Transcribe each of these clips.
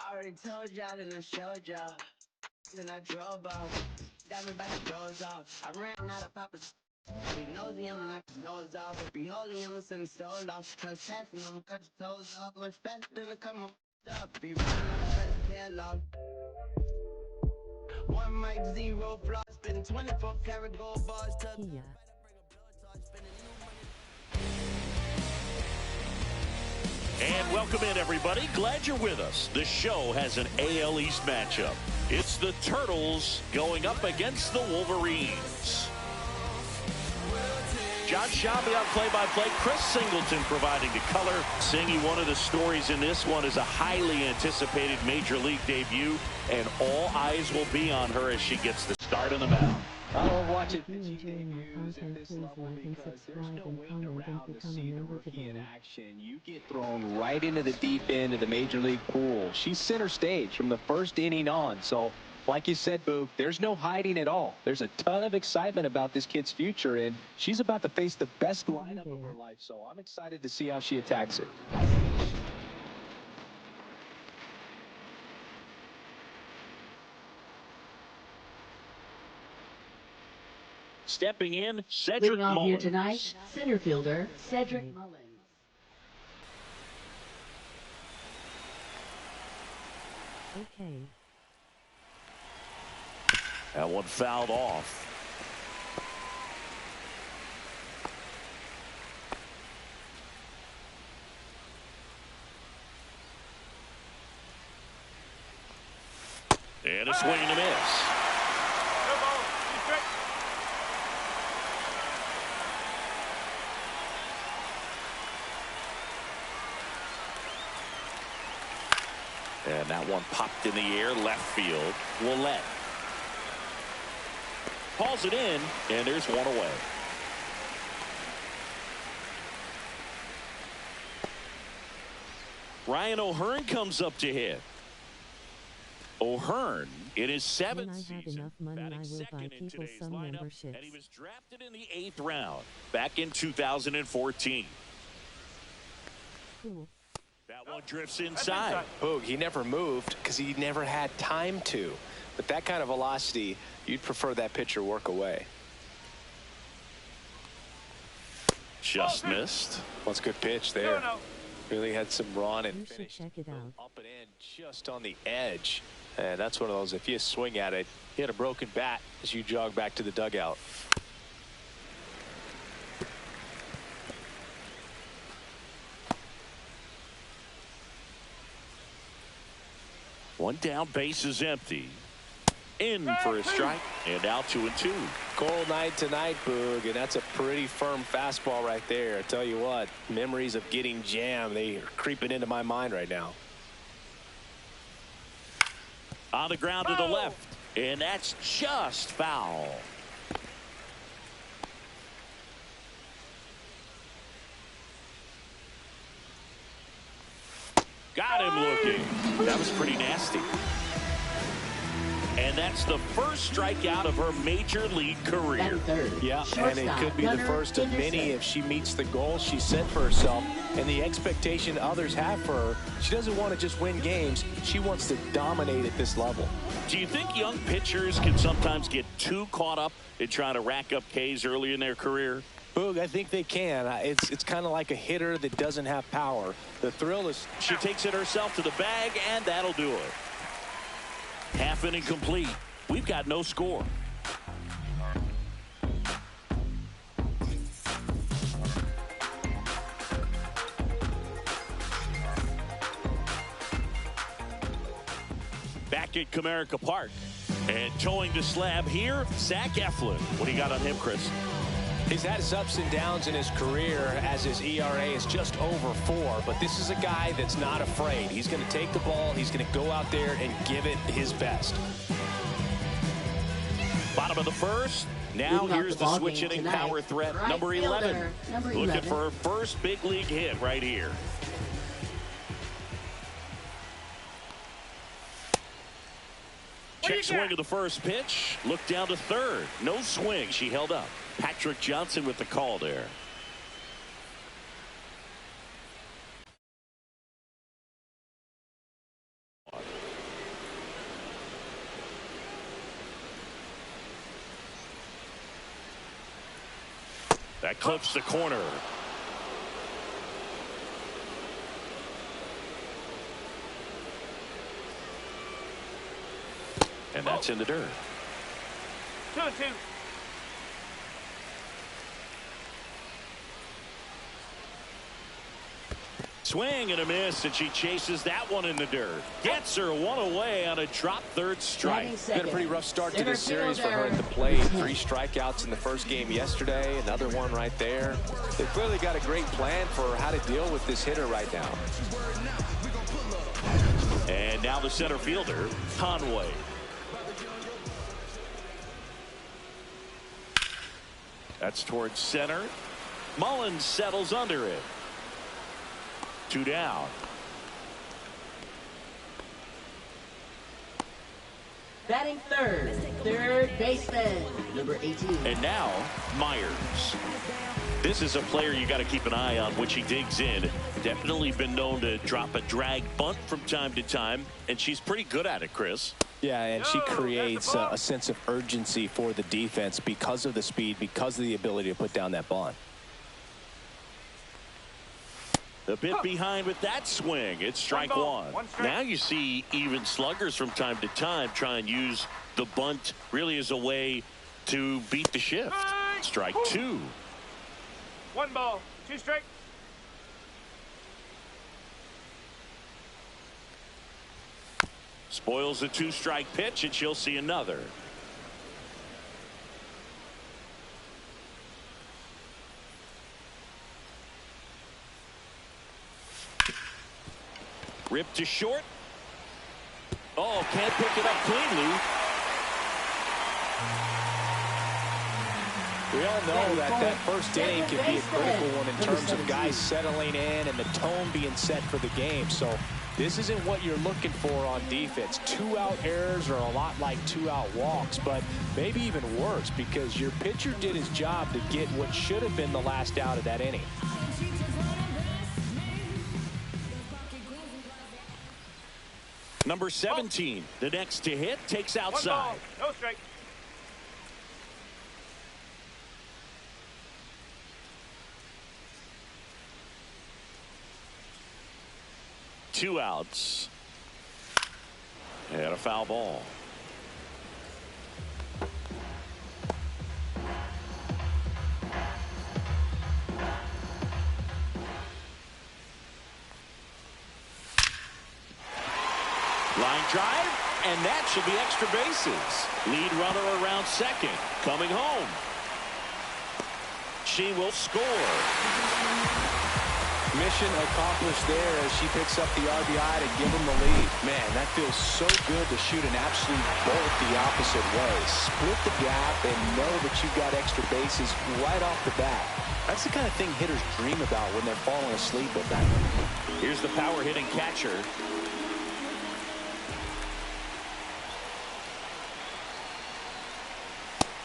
I already told y'all that I showed y'all. Then I drove off. Got me by the doors off. I ran out of poppers. Be nosy, I'm like his nose off. Be holding him and the soul off. Cause passing him, cut your toes off. Much faster than I come up. Be running up, cut his tail off. One mic, zero flaws. Spin 24 karat gold bars. Ncaa. And welcome in, everybody. Glad you're with us. The show has an AL East matchup. It's the Turtles going up against the Wolverines. John Shabby on play-by-play. Chris Singleton providing the color. Singy, one of the stories in this one is a highly anticipated Major League debut, and all eyes will be on her as she gets the start on the mound. I love watching pitching debuts at this level because there's no waiting around to see the rookie in action. You get thrown right into the deep end of the Major League pool. She's center stage from the first inning on. So, like you said, Boog, there's no hiding at all. There's a ton of excitement about this kid's future, and she's about to face the best lineup of her life. So I'm excited to see how she attacks it. Stepping in, Cedric Leading off here Mullins. tonight, center fielder Cedric Mullins. Okay. That one fouled off. And a swing and a miss. And that one popped in the air, left field. Willette calls it in, and there's one away. Ryan O'Hearn comes up to hit. O'Hearn in his seventh season, batting second in today's lineup, and he was drafted in the 8th round back in 2014. Cool. That one drifts inside. Boog, he never moved because he never had time to. But that kind of velocity, you'd prefer that pitcher work away. Just missed. Well, it's a good pitch there. Really had some run and You should finish check it out. up and in just on the edge. And that's one of those, if you swing at it, you hit a broken bat as you jog back to the dugout. One down, base is empty. In for a strike, and now 2-2. Cold night tonight, Boog, and that's a pretty firm fastball right there. I tell you what, memories of getting jammed, they are creeping into my mind right now. On the ground to the left, and that's just foul. Got him looking. That was pretty nasty. And that's the first strikeout of her major league career. Yeah, and it could be the first of many if she meets the goal she set for herself and the expectation others have for her. She doesn't want to just win games. She wants to dominate at this level. Do you think young pitchers can sometimes get too caught up in trying to rack up Ks early in their career? Boog, I think they can. It's kind of like a hitter that doesn't have power. The thrill is... She takes it herself to the bag, and that'll do it. Half inning complete. We've got no score. Back at Comerica Park. And towing the slab here, Zach Eflin. What do you got on him, Chris? He's had his ups and downs in his career as his ERA is just over 4, but this is a guy that's not afraid. He's going to take the ball, he's going to go out there and give it his best. Bottom of the first. Now here's the switch hitting power threat, number 11. Looking for her first big league hit right here. Check swing of the first pitch. Look down to third. No swing. She held up. Patrick Johnson with the call there. That clips the corner. And that's in the dirt. 2-2. Swing and a miss, and she chases that one in the dirt. Gets her one away on a drop third strike. Had a pretty rough start to this series for her at the plate. 3 strikeouts in the first game yesterday. Another one right there. They clearly got a great plan for how to deal with this hitter right now. And now the center fielder, Conway. That's towards center. Mullins settles under it. 2 down. Batting third baseman, number 18. And now, Myers. This is a player you got to keep an eye on which he digs in. Definitely been known to drop a drag bunt from time to time, and she's pretty good at it, Chris. Yeah, and she creates a sense of urgency for the defense because of the speed, because of the ability to put down that bunt. A bit behind with that swing. It's strike one. Now you see even sluggers from time to time try and use the bunt really as a way to beat the shift. Strike 2. 1 ball, 2 strikes. Spoils the 2-strike pitch, and she'll see another. Ripped to short. Oh, can't pick it up cleanly. We all know that first inning can be a critical one in terms of guys settling in and the tone being set for the game. So this isn't what you're looking for on defense. 2-out errors are a lot like 2-out walks, but maybe even worse because your pitcher did his job to get what should have been the last out of that inning. Number 17, the next to hit, takes outside. 1 ball, no strike. Two outs. And a foul ball. Line drive, and that should be extra bases. Lead runner around second, coming home. She will score. Mission accomplished there as she picks up the RBI to give them the lead. Man, that feels so good to shoot an absolute bolt the opposite way. Split the gap and know that you've got extra bases right off the bat. That's the kind of thing hitters dream about when they're falling asleep at night. Here's the power hitting catcher.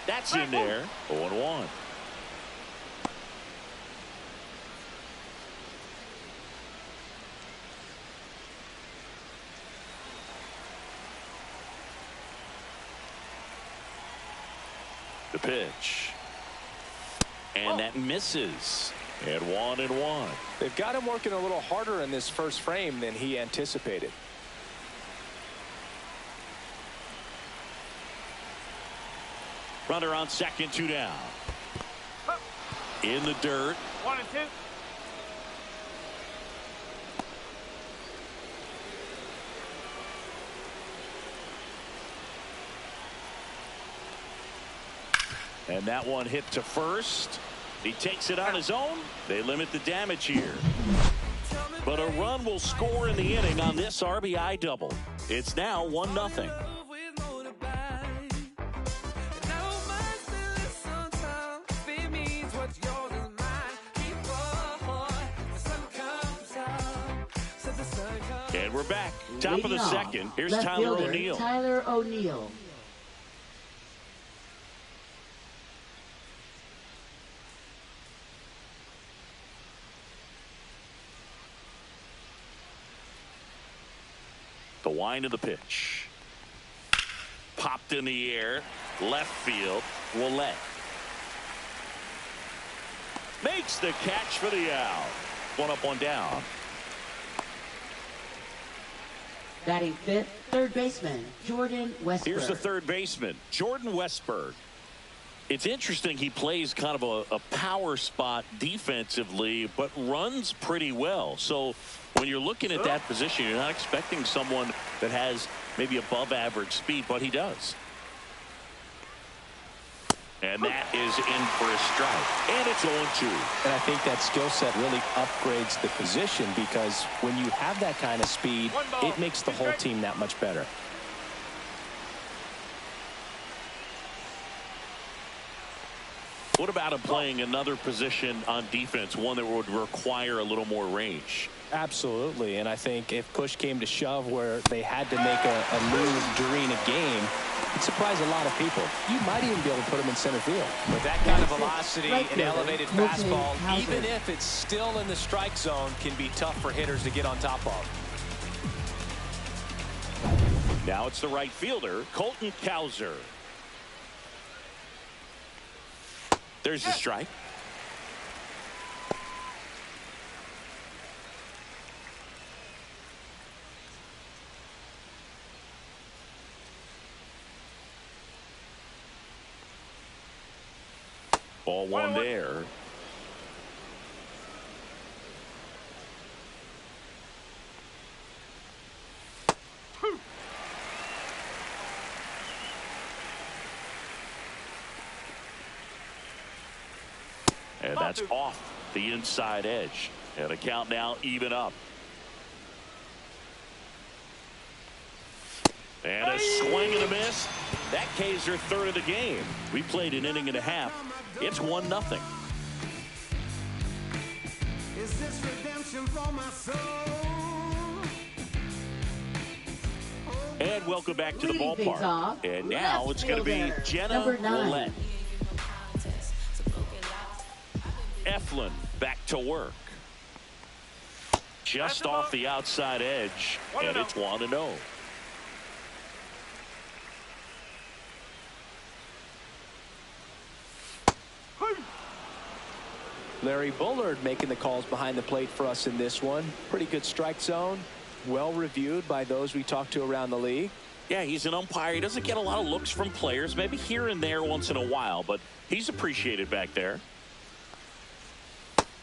That's in there. 0-1. The pitch. And that misses. And 1-1. They've got him working a little harder in this first frame than he anticipated. Runner on second, 2 down. In the dirt. 1 and 2. And that one hit to first. He takes it on his own. They limit the damage here. But a run will score in the inning on this RBI double. It's now 1-0. And we're back. Top of the second. Here's Tyler O'Neill. Tyler O'Neill. The wind of the pitch. Popped in the air. Left field. Willette. Makes the catch for the out. One up, one down. Batting fifth, third baseman, Jordan Westberg. Here's the third baseman, Jordan Westberg. It's interesting he plays kind of a power spot defensively, but runs pretty well. So when you're looking at that position, you're not expecting someone that has maybe above average speed, but he does. And that is in for a strike. And it's 0-2. And I think that skill set really upgrades the position, because when you have that kind of speed, it makes the whole team that much better. What about him playing another position on defense, one that would require a little more range? Absolutely. And I think if push came to shove where they had to make a move during a game, it'd surprise a lot of people. You might even be able to put him in center field. With that kind of velocity and elevated fastball, even if it's still in the strike zone, can be tough for hitters to get on top of. Now it's the right fielder, Colton Cowser. There's the strike. Ball one there. And that's off the inside edge. And the count now even up. And a swing and a miss. That K's their third of the game. We played an inning and a half. It's 1-0. Is this redemption for my soul? And welcome back to the Leading things ballpark. off, And now left it's going to be fielder, Jenna number 9. Willett. Eflin back to work. Just off the outside edge, and it's 1-0. Larry Bullard making the calls behind the plate for us in this one. Pretty good strike zone. Well reviewed by those we talked to around the league. Yeah, he's an umpire. He doesn't get a lot of looks from players, maybe here and there once in a while, but he's appreciated back there.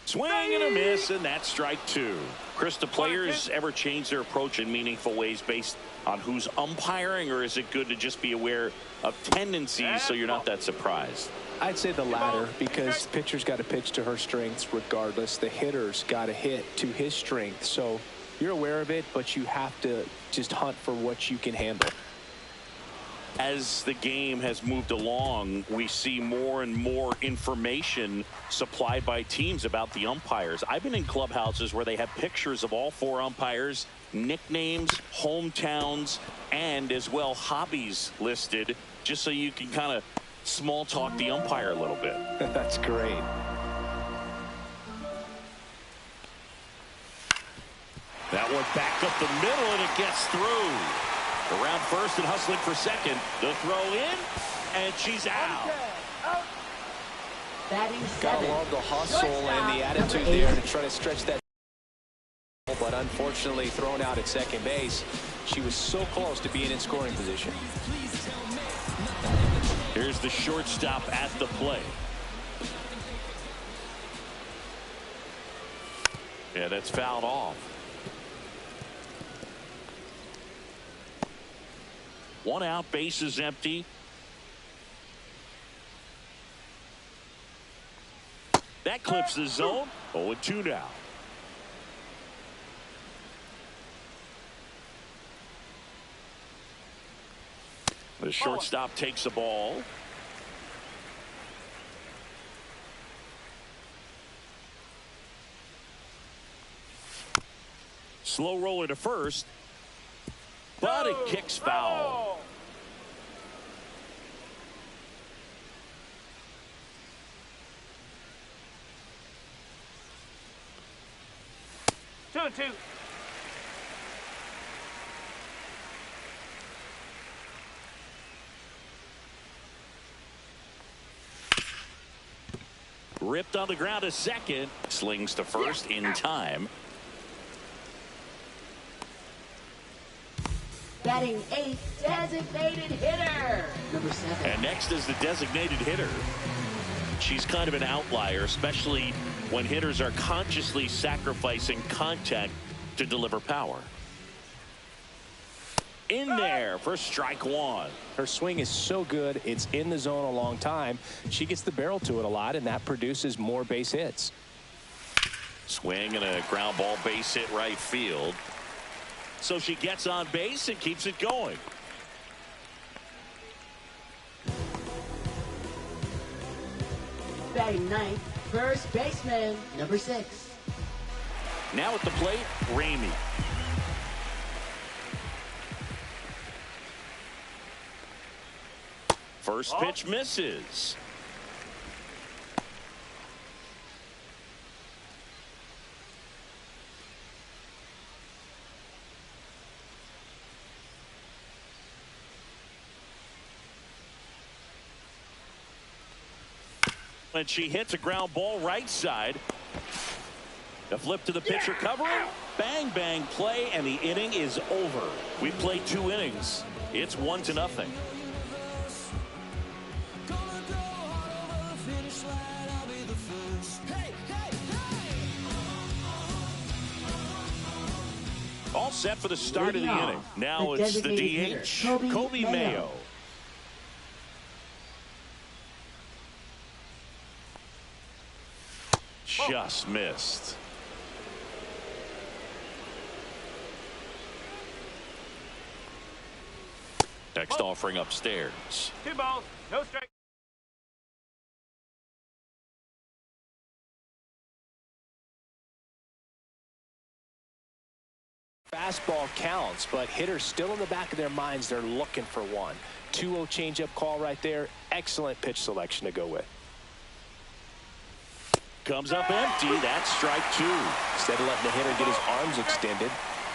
Swing and a miss, and that's strike 2. Chris, do players ever change their approach in meaningful ways based on who's umpiring, or is it good to just be aware of tendencies so you're not that surprised? I'd say the latter, because the pitcher's got to pitch to her strengths regardless. The hitter's got to hit to his strength. So you're aware of it, but you have to just hunt for what you can handle. As the game has moved along, we see more and more information supplied by teams about the umpires. I've been in clubhouses where they have pictures of all 4 umpires, nicknames, hometowns, and as well hobbies listed, just so you can kind of small talk the umpire a little bit. That's great. That one back up the middle, and it gets through. Around first and hustling for second. The throw in, and she's out. Batting Gotta 7th, love the hustle and the attitude number 8. there to try to stretch that. But unfortunately thrown out at second base. She was so close to being in scoring position. Here's the shortstop at the plate. Yeah, that's fouled off. One out, base is empty. That clips the zone. 0-2 now. The shortstop takes the ball. Slow roller to first, but it kicks foul. Two and two. Ripped on the ground to second. Slings to first in time. Batting eighth, designated hitter, number 7. And next is the designated hitter. She's kind of an outlier, especially when hitters are consciously sacrificing contact to deliver power. In there for strike one. Her swing is so good, it's in the zone a long time. She gets the barrel to it a lot, and that produces more base hits. Swing and a ground ball base hit right field. So she gets on base and keeps it going. Batting ninth, first baseman, number 6. Now at the plate, Ramey. First pitch misses. And she hits a ground ball right side. A flip to the pitcher covering. Bang, bang play, and the inning is over. We played 2 innings. It's 1-0. All set for the start of the inning. Now it's the DH, Kobe Mayo. Just missed. Next offering upstairs. 2 balls, no strike. Fastball counts, but hitters still in the back of their minds, they're looking for one. 2-0 changeup call right there. Excellent pitch selection to go with. Comes up empty. That's strike 2. Instead of letting the hitter get his arms extended,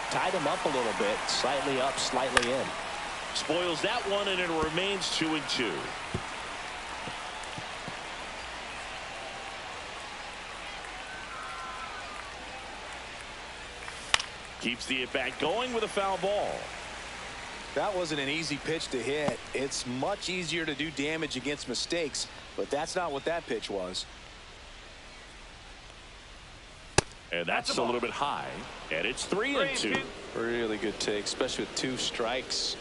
tied him up a little bit, slightly up, slightly in. Spoils that one, and it remains 2-2. Keeps the at-bat going with a foul ball. That wasn't an easy pitch to hit. It's much easier to do damage against mistakes, but that's not what that pitch was. And that's a little bit high. And it's 3-2. Really good take, especially with 2 strikes.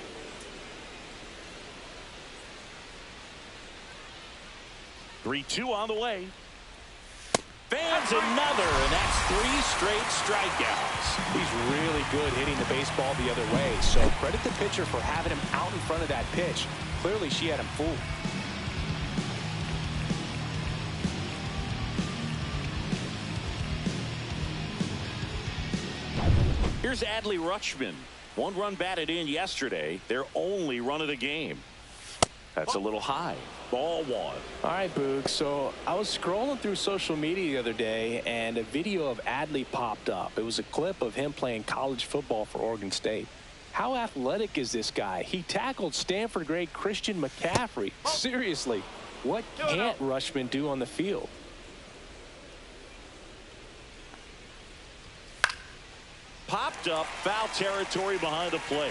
Three, 2 on the way. Fans another, and that's 3 straight strikeouts. He's really good hitting the baseball the other way, so credit the pitcher for having him out in front of that pitch. Clearly, she had him fooled. Here's Adley Rutschman. 1 run batted in yesterday. Their only run of the game. That's a little high. Ball 1. All right, Boog. So I was scrolling through social media the other day, and a video of Adley popped up. It was a clip of him playing college football for Oregon State. How athletic is this guy? He tackled Stanford great Christian McCaffrey. Seriously, what can't Rutschman do on the field? Popped up, foul territory behind the plate.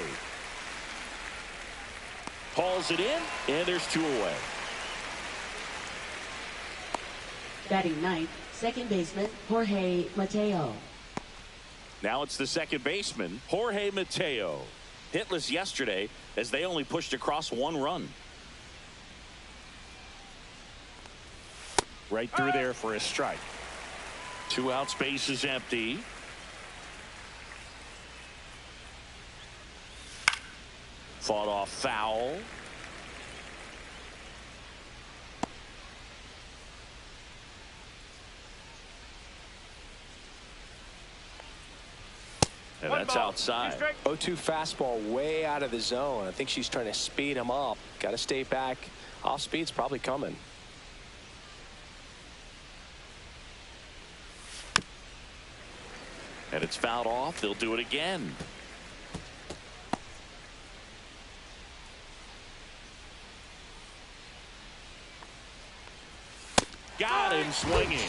Hauls it in, and there's 2 away. Batting ninth, second baseman, Jorge Mateo. Now it's the second baseman, Jorge Mateo. Hitless yesterday as they only pushed across 1 run. Right through there for a strike. 2 out, space is empty. Fought off foul. And that's outside. 0-2 fastball way out of the zone. I think she's trying to speed him up. Got to stay back. Off speed's probably coming. And it's fouled off. They'll do it again. Got him swinging.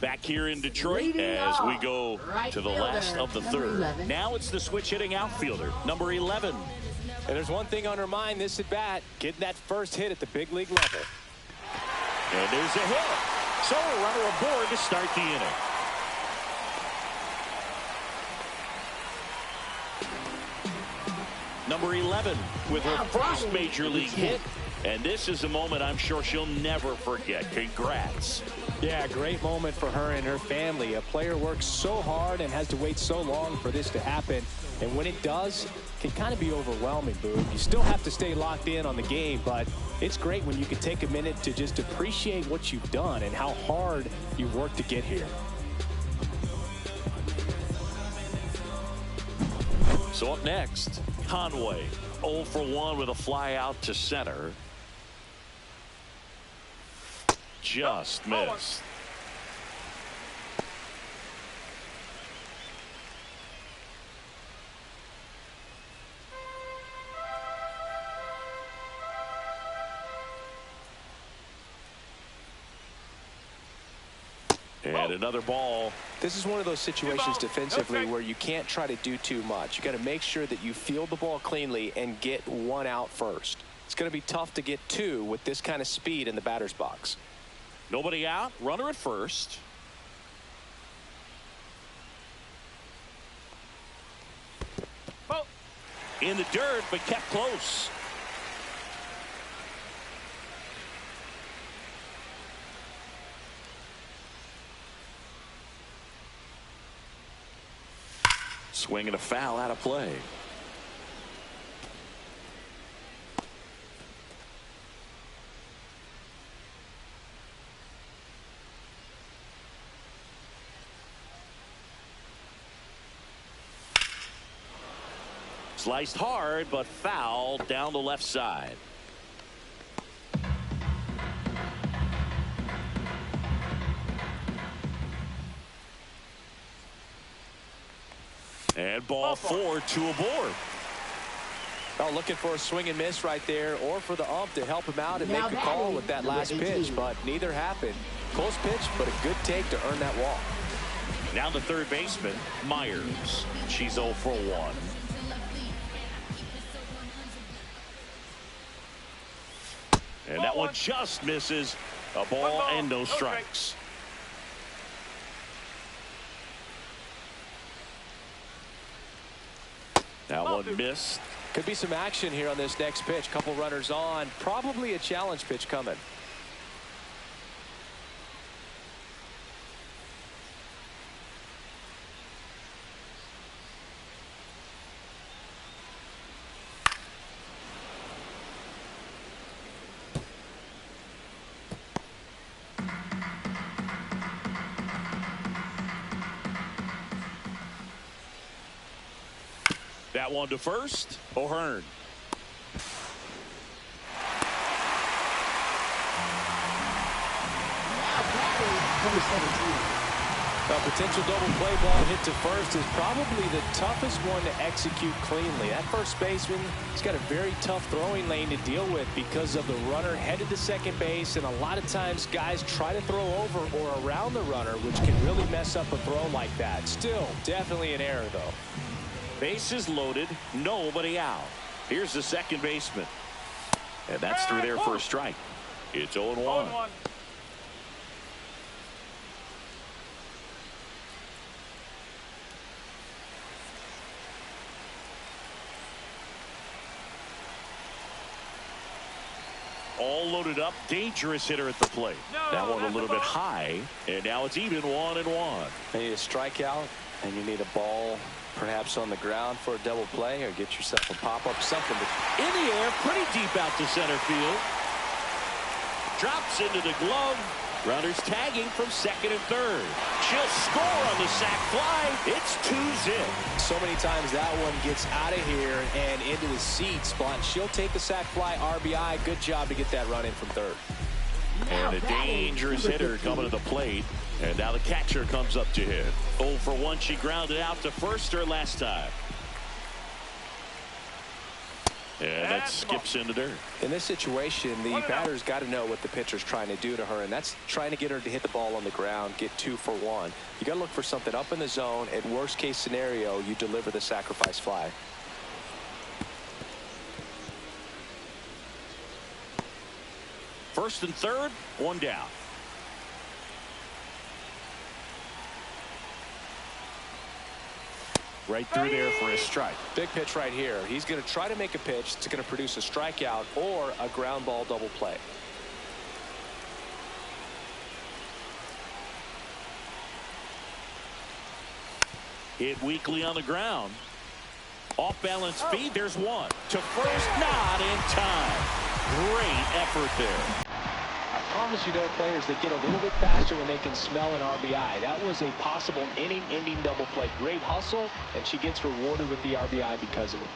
Back here in Detroit as we go to the last of the third. Now it's the switch hitting outfielder, number 11. And there's one thing on her mind this at bat, getting that first hit at the big league level. And there's a hit. So a runner aboard to start the inning. Number 11 with her first major league hit. And this is a moment I'm sure she'll never forget. Congrats. Yeah, great moment for her and her family. A player works so hard and has to wait so long for this to happen. And when it does, it can kind of be overwhelming, Boog. You still have to stay locked in on the game, but it's great when you can take a minute to just appreciate what you've done and how hard you've worked to get here. So up next, Conway 0 for 1 with a fly out to center. Just missed. And another ball. This is one of those situations defensively where you can't try to do too much. You got to make sure that you field the ball cleanly and get one out first. It's going to be tough to get two with this kind of speed in the batter's box. Nobody out, runner at first. In the dirt, but kept close. Swing and a foul out of play. Sliced hard, but foul down the left side. And ball 4, 2 aboard. Oh, looking for a swing and miss right there, or for the ump to help him out and make a call with that last pitch, but neither happened. Close pitch, but a good take to earn that walk. Now the third baseman, Myers. She's 0 for 1. And that one just misses. A ball and no strikes. That one missed. Could be some action here on this next pitch. Couple runners on. Probably a challenge pitch coming. That one to first. O'Hearn. A potential double play ball hit to first is probably the toughest one to execute cleanly. That first baseman has got a very tough throwing lane to deal with because of the runner headed to second base, and a lot of times guys try to throw over or around the runner, which can really mess up a throw like that. Still, definitely an error, though. Bases loaded, nobody out. Here's the second baseman. And that's through there for a strike. It's 0-1. All loaded up, dangerous hitter at the plate. That one a little bit high, and now it's even 1-1. You need a strikeout, and you need a ball perhaps on the ground for a double play, or get yourself a pop-up, something. In the air, pretty deep out to center field. Drops into the glove, Runners tagging from second and third. She'll score on the sac fly. It's 2-zip. So many times that one gets out of here and into the seat spot. She'll take the sac fly RBI. Good job to get that run in from third. And a dangerous hitter coming to the plate. And now the catcher comes up to hit. 0 for 1. She grounded out to first her last time. And that skips into dirt. In this situation, the batter's got to know what the pitcher's trying to do to her, and that's trying to get her to hit the ball on the ground, get 2 for 1. You got to look for something up in the zone. At worst case scenario, you deliver the sacrifice fly. First and third, 1 down. Right through there for a strike. Big pitch right here. He's going to try to make a pitch that's going to produce a strikeout or a ground ball double play. Hit weakly on the ground. Off balance feed. There's one. To first, not in time. Great effort there. I promise you there are players that get a little bit faster when they can smell an RBI. That was a possible inning-ending double play. Great hustle, and she gets rewarded with the RBI because of it.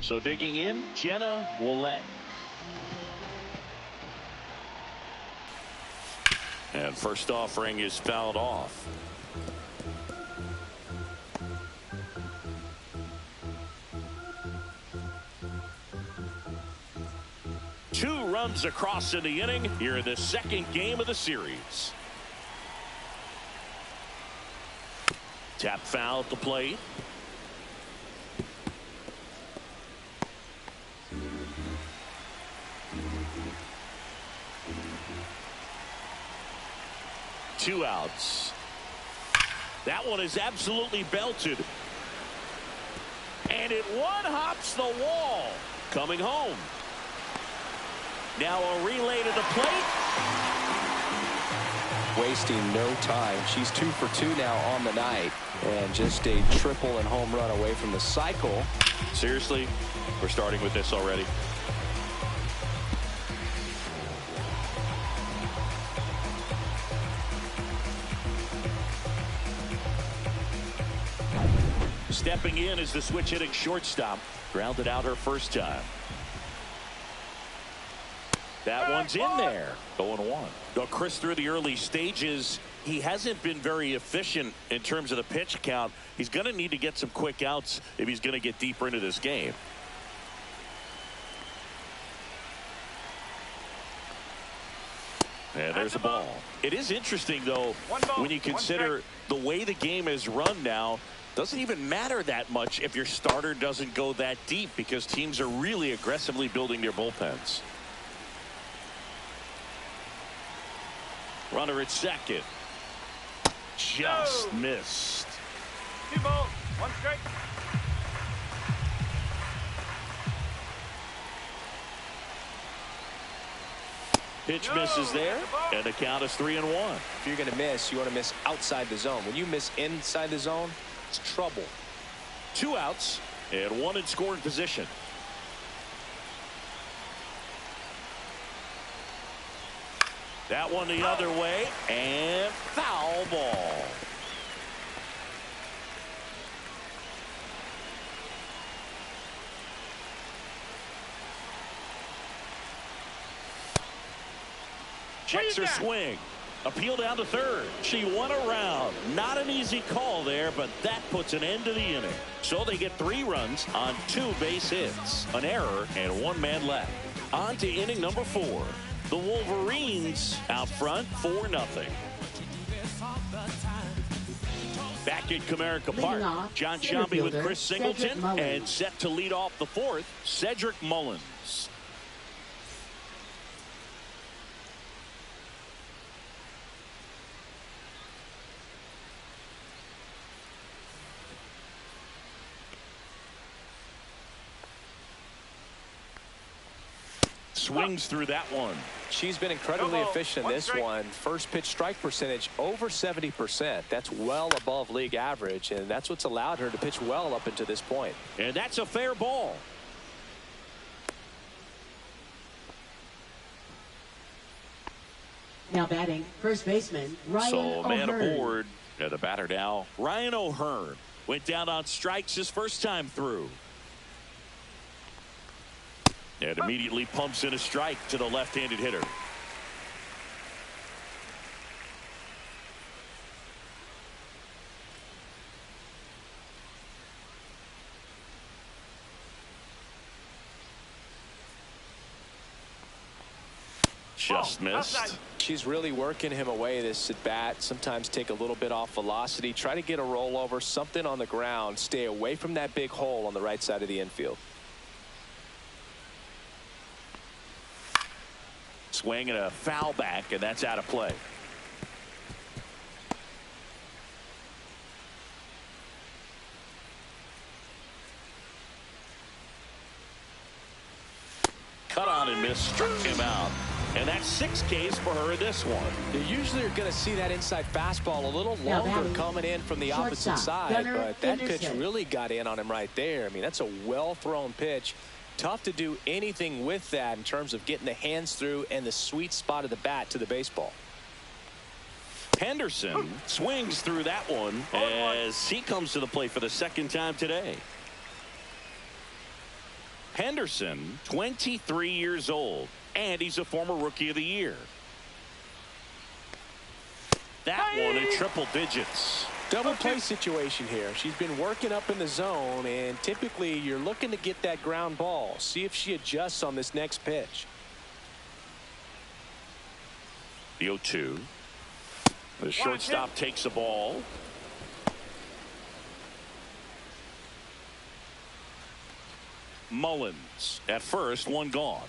So digging in, Ncaa Willett. And first offering is fouled off. Two runs across in the inning here in the second game of the series. Tap foul at the plate. Two outs. That one is absolutely belted. And it one-hops the wall. Coming home. Now a relay to the plate. Wasting no time. She's 2 for 2 now on the night. And just a triple and home run away from the cycle. Seriously, we're starting with this already. Stepping in is the switch hitting shortstop. Grounded out her first time. That one's in there. 0-1. Though Chris, through the early stages, he hasn't been very efficient in terms of the pitch count. He's going to need to get some quick outs if he's going to get deeper into this game. And there's a ball. It is interesting, though, when you consider the way the game is run now. Doesn't even matter that much if your starter doesn't go that deep, because teams are really aggressively building their bullpens. Runner at second. Just missed. 2 balls, 1 strike. Pitch misses there, and the count is 3-1. If you're going to miss, you want to miss outside the zone. When you miss inside the zone, it's trouble. 2 outs and 1 in scoring position. That one the other way, and foul ball. Checks her swing. Appeal down to third. She won a round. Not an easy call there, but that puts an end to the inning. So they get 3 runs on 2 base hits, an error, and 1 man left. On to inning number 4. The Wolverines out front 4-0. Back at Comerica Park, John Shelby with Chris Singleton, and set to lead off the 4th, Cedric Mullins. swings through that one. She's been incredibly efficient in this one. First pitch strike percentage over 70%. That's well above league average, and that's what's allowed her to pitch well up until this point. And that's a fair ball. Now batting, first baseman, Ryan So a man O'Hearn. aboard. Yeah, the batter now, Ryan O'Hearn. Went down on strikes his first time through. And immediately pumps in a strike to the left-handed hitter. Just missed. She's really working him away this at bat. Sometimes take a little bit off velocity. Try to get a rollover, something on the ground. Stay away from that big hole on the right side of the infield. Swing and a foul back, and that's out of play. Cut on and missed, struck him out. And that's 6 Ks for her in this one. You usually are going to see that inside fastball a little longer coming in from the opposite side, but that pitch really got in on him right there. I mean, that's a well-thrown pitch. Tough to do anything with that in terms of getting the hands through and the sweet spot of the bat to the baseball. Henderson swings through that one as he comes to the plate for the second time today. Henderson, 23 years old, and he's a former Rookie of the Year. That one in triple digits. Double play situation here. She's been working up in the zone, and typically you're looking to get that ground ball. See if she adjusts on this next pitch. The 0-2. The shortstop takes the ball. Mullins at first, one gone.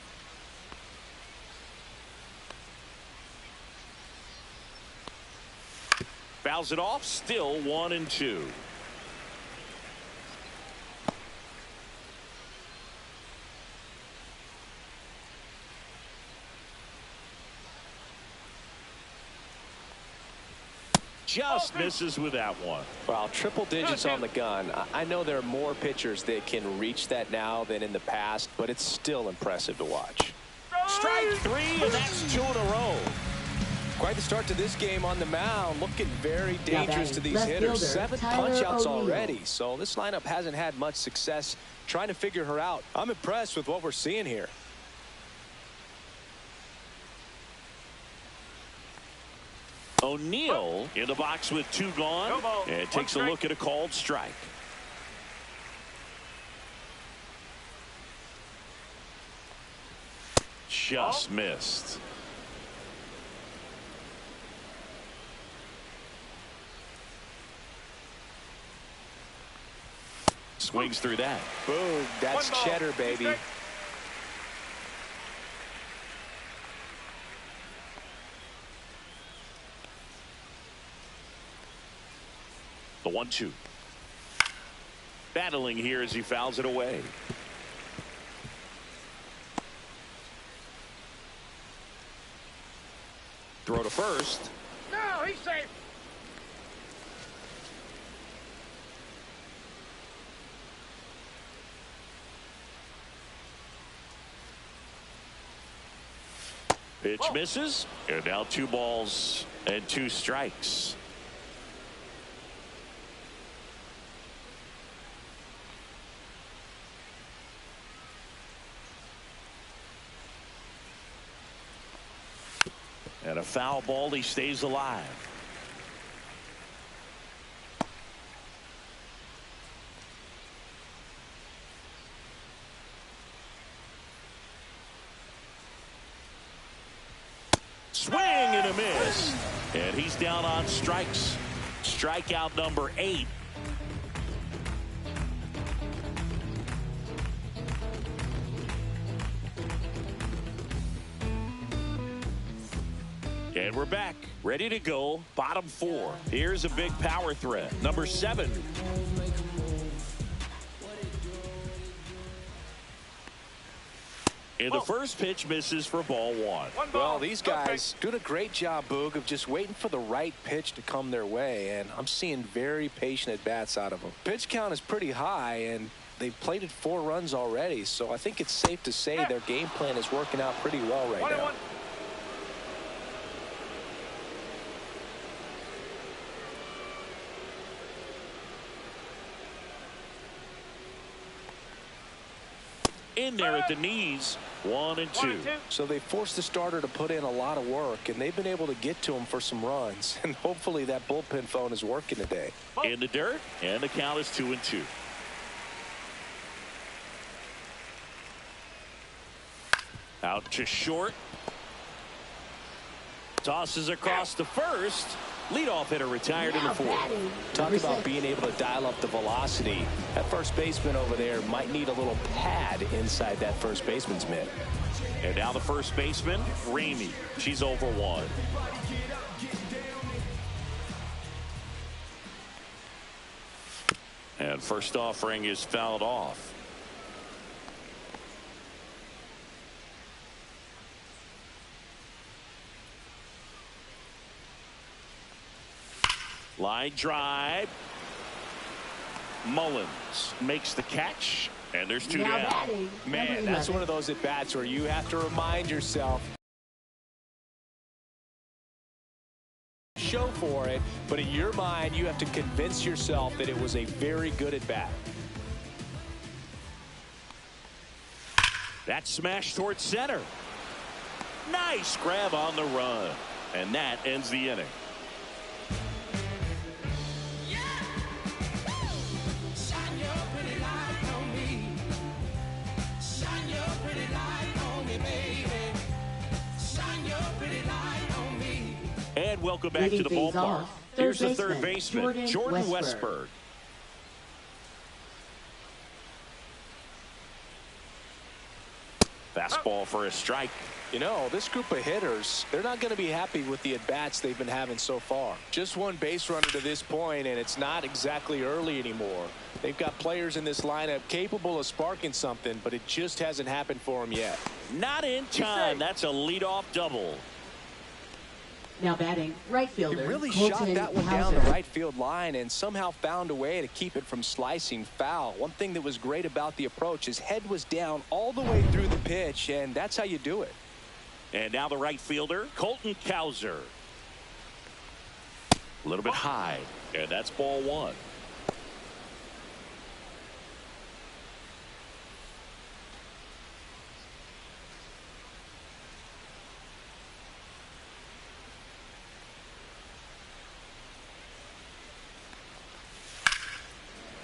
Fouls it off, still 1-2. Just misses with that one. Well, triple digits on the gun. I know there are more pitchers that can reach that now than in the past, but it's still impressive to watch. Strike 3, and that's 2 in a row. Quite the start to this game on the mound. Looking very dangerous to these hitters. 7 punch-outs already. So this lineup hasn't had much success trying to figure her out. I'm impressed with what we're seeing here. O'Neill in the box with 2 gone. And takes a look at a called strike. Just missed. Swings through that. Boom. That's cheddar, baby. The 1-2. Battling here as he fouls it away. Throw to first. No, he's safe. Pitch misses. And now 2 balls and 2 strikes. And a foul ball, he stays alive. Swing and a miss. And he's down on strikes. Strikeout number 8. And we're back, ready to go. Bottom 4. Here's a big power threat. Number 7. And the first pitch misses for ball one. Well, these guys doing a great job, Boog, of just waiting for the right pitch to come their way, and I'm seeing very patient at-bats out of them. Pitch count is pretty high, and they've plated 4 runs already, so I think it's safe to say their game plan is working out pretty well right now. In there at the knees, 1 and 2. So they forced the starter to put in a lot of work, and they've been able to get to him for some runs. And hopefully that bullpen phone is working today. In the dirt, and the count is 2 and 2. Out to short. Tosses across to first. Leadoff hitter retired in the 4th. Talk about being able to dial up the velocity. That first baseman over there might need a little pad inside that first baseman's mitt. And now the first baseman, Ramey. She's over 1. And first offering is fouled off. Line drive. Mullins makes the catch, and there's 2 down. Man, that's one of those at-bats where you have to remind yourself. Show for it, but in your mind, you have to convince yourself that it was a very good at-bat. That smash towards center. Nice grab on the run, and that ends the inning. And welcome back to the ballpark. Here's the third baseman, Jordan Westberg. Fastball for a strike. You know, this group of hitters, they're not going to be happy with the at-bats they've been having so far. Just one base runner to this point, and it's not exactly early anymore. They've got players in this lineup capable of sparking something, but it just hasn't happened for them yet. Not in time. That's a leadoff double. Now batting, right fielder. He really Colton shot that one Hauser. down the right field line and somehow found a way to keep it from slicing foul. One thing that was great about the approach, his head was down all the way through the pitch, and that's how you do it. And now the right fielder, Colton Hauser. A little bit high, and that's ball 1.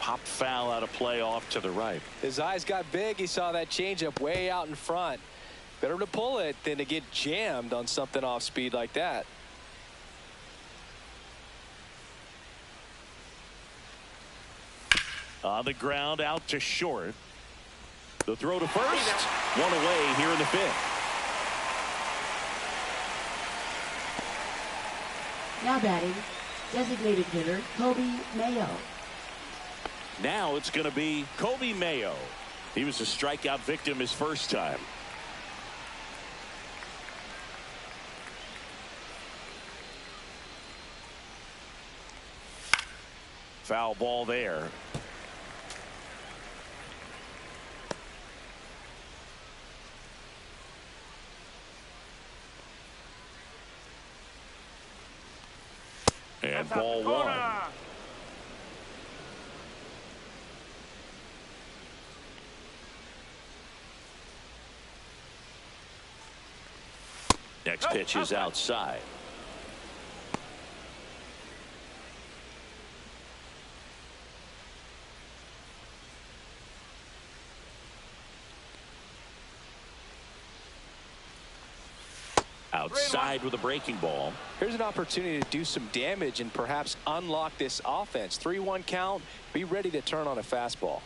Popped foul out of play off to the right. His eyes got big. He saw that changeup way out in front. Better to pull it than to get jammed on something off speed like that. On the ground, out to short. The throw to first. One away here in the 5th. Now batting, designated hitter Kobe Mayo. Now it's going to be Kobe Mayo. He was a strikeout victim his first time. Foul ball there. And ball 1. Next pitch is outside. Outside with a breaking ball. Here's an opportunity to do some damage and perhaps unlock this offense. 3-1 count. Be ready to turn on a fastball.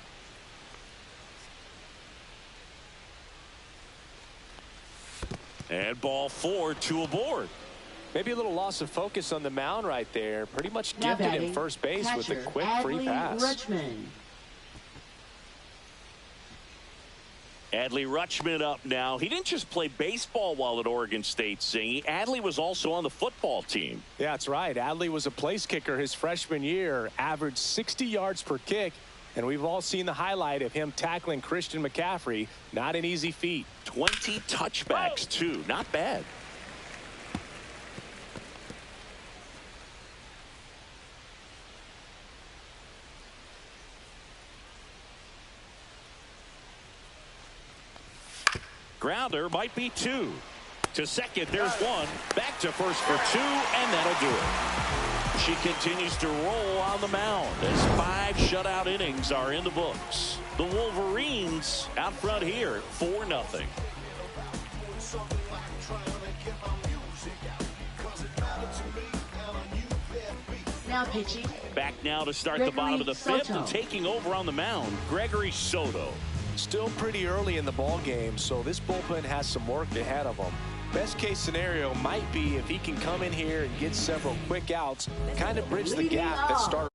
And ball 4, 2 aboard. Maybe a little loss of focus on the mound right there. Pretty much Now gifted him batting, first base with a catcher, quick free Adley pass. Rutschman. Adley Rutschman up now. He didn't just play baseball while at Oregon State, Singy. Adley was also on the football team. Yeah, that's right. Adley was a place kicker his freshman year, averaged 60 yards per kick, and we've all seen the highlight of him tackling Christian McCaffrey. Not an easy feat. 20 touchbacks, too. Not bad. Grounder might be 2. To second, there's 1. Back to first for 2, and that'll do it. She continues to roll on the mound as 5 shutout innings are in the books. The Wolverines out front here, 4-0. Now pitching. Back now to start the bottom of the 5th and taking over on the mound, Gregory Soto. Still pretty early in the ball game, so this bullpen has some work ahead of them. Best case scenario might be if he can come in here and get several quick outs, kind of bridge the gap that started.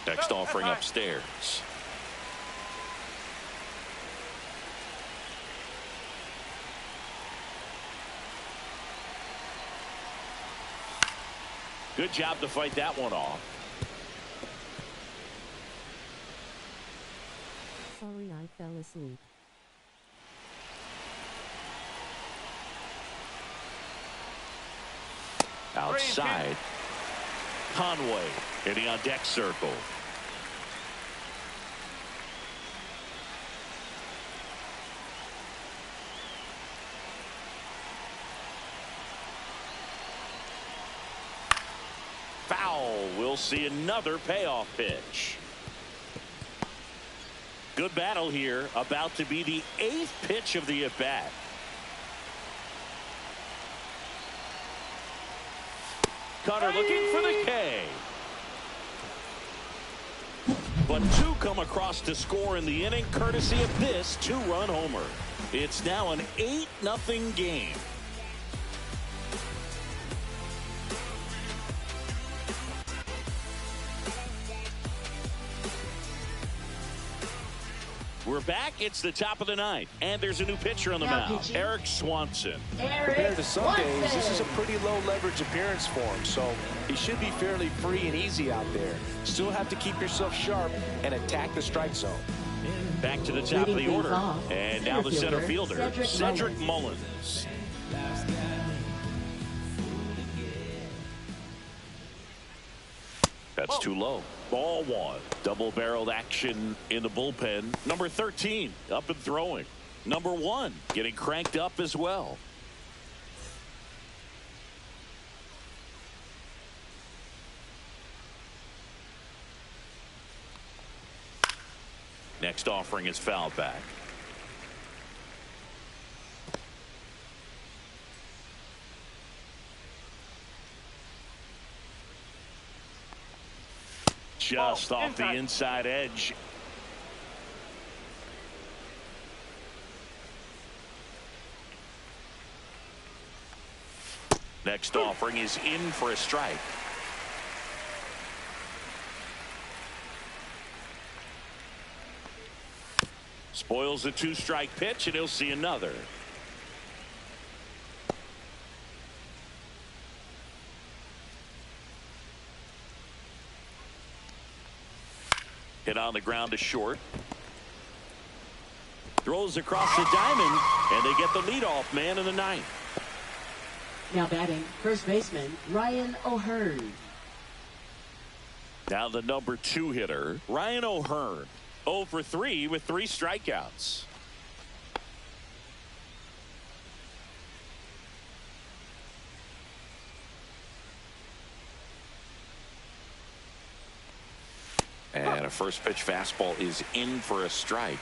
Next offering upstairs. Good job to fight that one off. Sorry, I fell asleep. Outside. Conway hitting on deck circle. Foul. We'll see another payoff pitch. Good battle here. About to be the 8th pitch of the at-bat. Cutter looking for the K. But 2 come across to score in the inning, courtesy of this 2-run homer. It's now an 8-0 game. We're back. It's the top of the 9th, and there's a new pitcher on the mound, Eric Swanson. Compared to some days, this is a pretty low leverage appearance for him, so he should be fairly free and easy out there. Still have to keep yourself sharp and attack the strike zone. Back to the top of the order, and now the center fielder, Cedric Mullins. That's too low. Ball 1. Double-barreled action in the bullpen. Number 13 up and throwing. Number 1 getting cranked up as well. Next offering is fouled back. Just off the inside edge. Next offering is in for a strike. Spoils the 2-strike pitch, and he'll see another. Hit on the ground to short. Throws across the diamond, and they get the leadoff man in the 9th. Now batting, first baseman, Ryan O'Hearn. Now the number 2 hitter, Ryan O'Hearn. 0 for 3 with 3 strikeouts. And a first pitch fastball is in for a strike.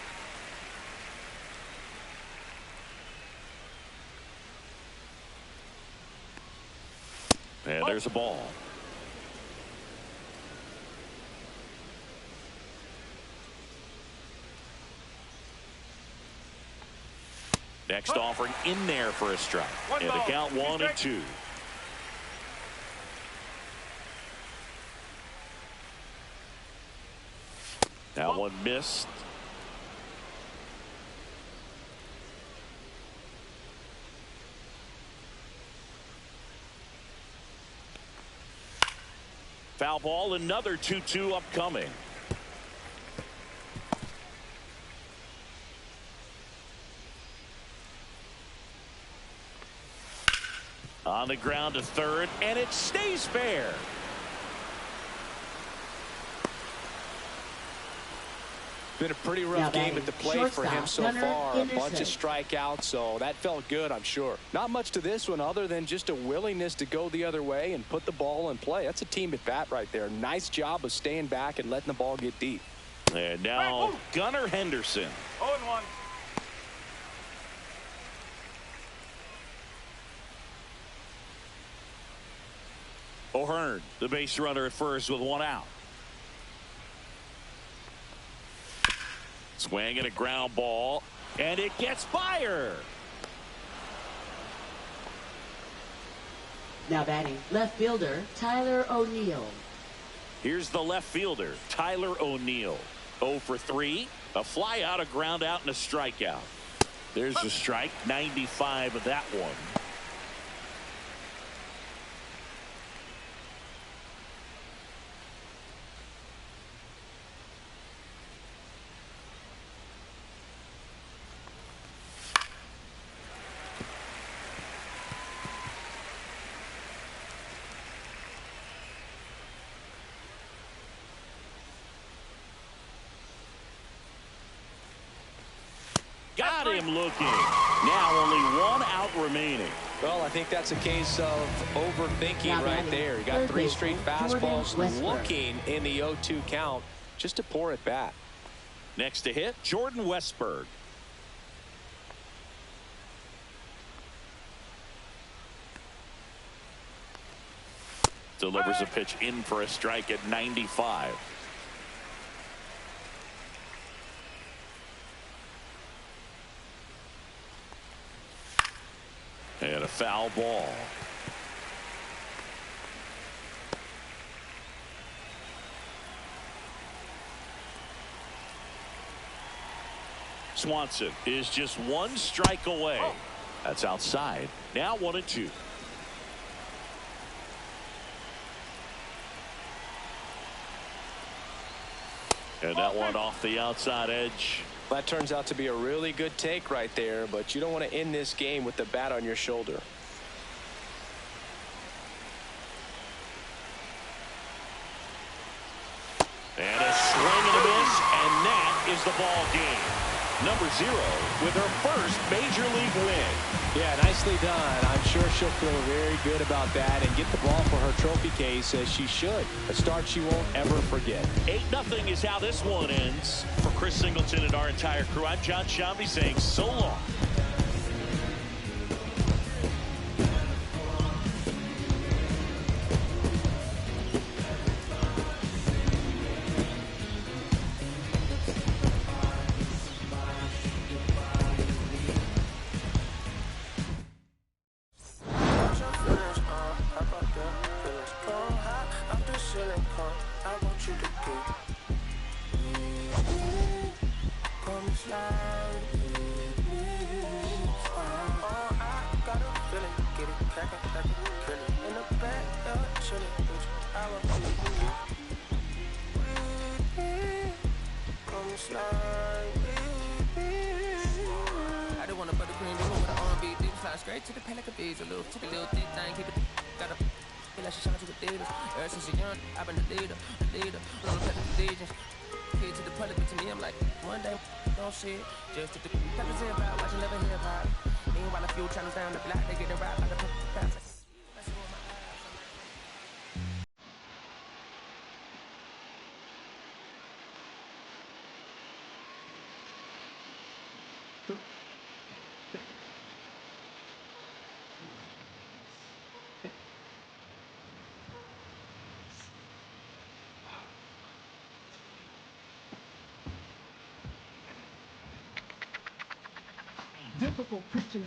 And there's a ball. Next offering in there for a strike. And the count 1-2. Now one missed. Foul ball, another 2-2 upcoming. On the ground to third, and it stays fair. Been a pretty rough game at the plate for him so far. A bunch of strikeouts, so that felt good, I'm sure. Not much to this one other than just a willingness to go the other way and put the ball in play. That's a team at bat right there. Nice job of staying back and letting the ball get deep. And now Gunnar Henderson. 0-1. O'Hearn, the base runner at first with 1 out. Swing and a ground ball, and it gets fire. Now batting, left fielder, Tyler O'Neill. Here's the left fielder, Tyler O'Neill. 0 for 3. A fly out, a ground out, and a strikeout. There's a strike. 95 of that one. Got him looking. Now only one out remaining. Well, I think that's a case of overthinking right there. He got 3 straight fastballs looking in the 0-2 count just to pour it back. Next to hit, Jordan Westberg. Delivers a pitch in for a strike at 95. And a foul ball. Swanson is just 1 strike away. That's outside. Now 1-2. And that one off the outside edge. That turns out to be a really good take right there, but you don't want to end this game with the bat on your shoulder. And a swing and a miss, and that is the ball game. Number 0 with her first major league win. Yeah, nicely done. I'm sure she'll feel very good about that and get the ball for her trophy case as she should. A start she won't ever forget. 8-0 is how this one ends. For Chris Singleton and our entire crew, I'm John Shambi saying so long. I don't want to buttercream with an R&B deep slide straight to the pelican bees. A little tippy, little deep thing, keep it. Got a feel like she shot to Adidas. Ever since a young, I've been a leader. Little pet allegiance. Kid to the public, but to me, I'm like, one day, don't see it. Just to the peppers in about, watching never hear about it. Meanwhile, a few channels down the block, they getting right by the pass. Difficult preaching.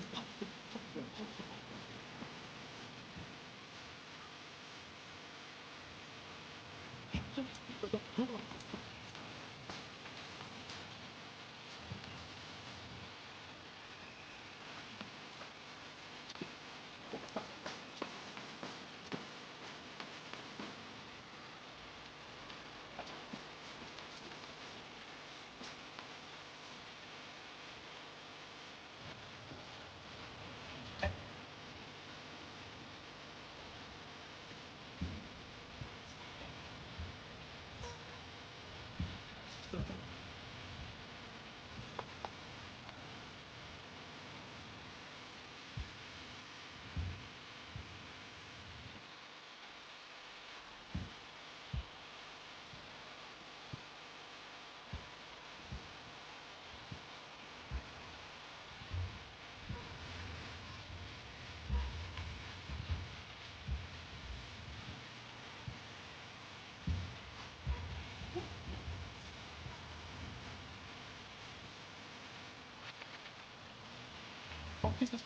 Jesus.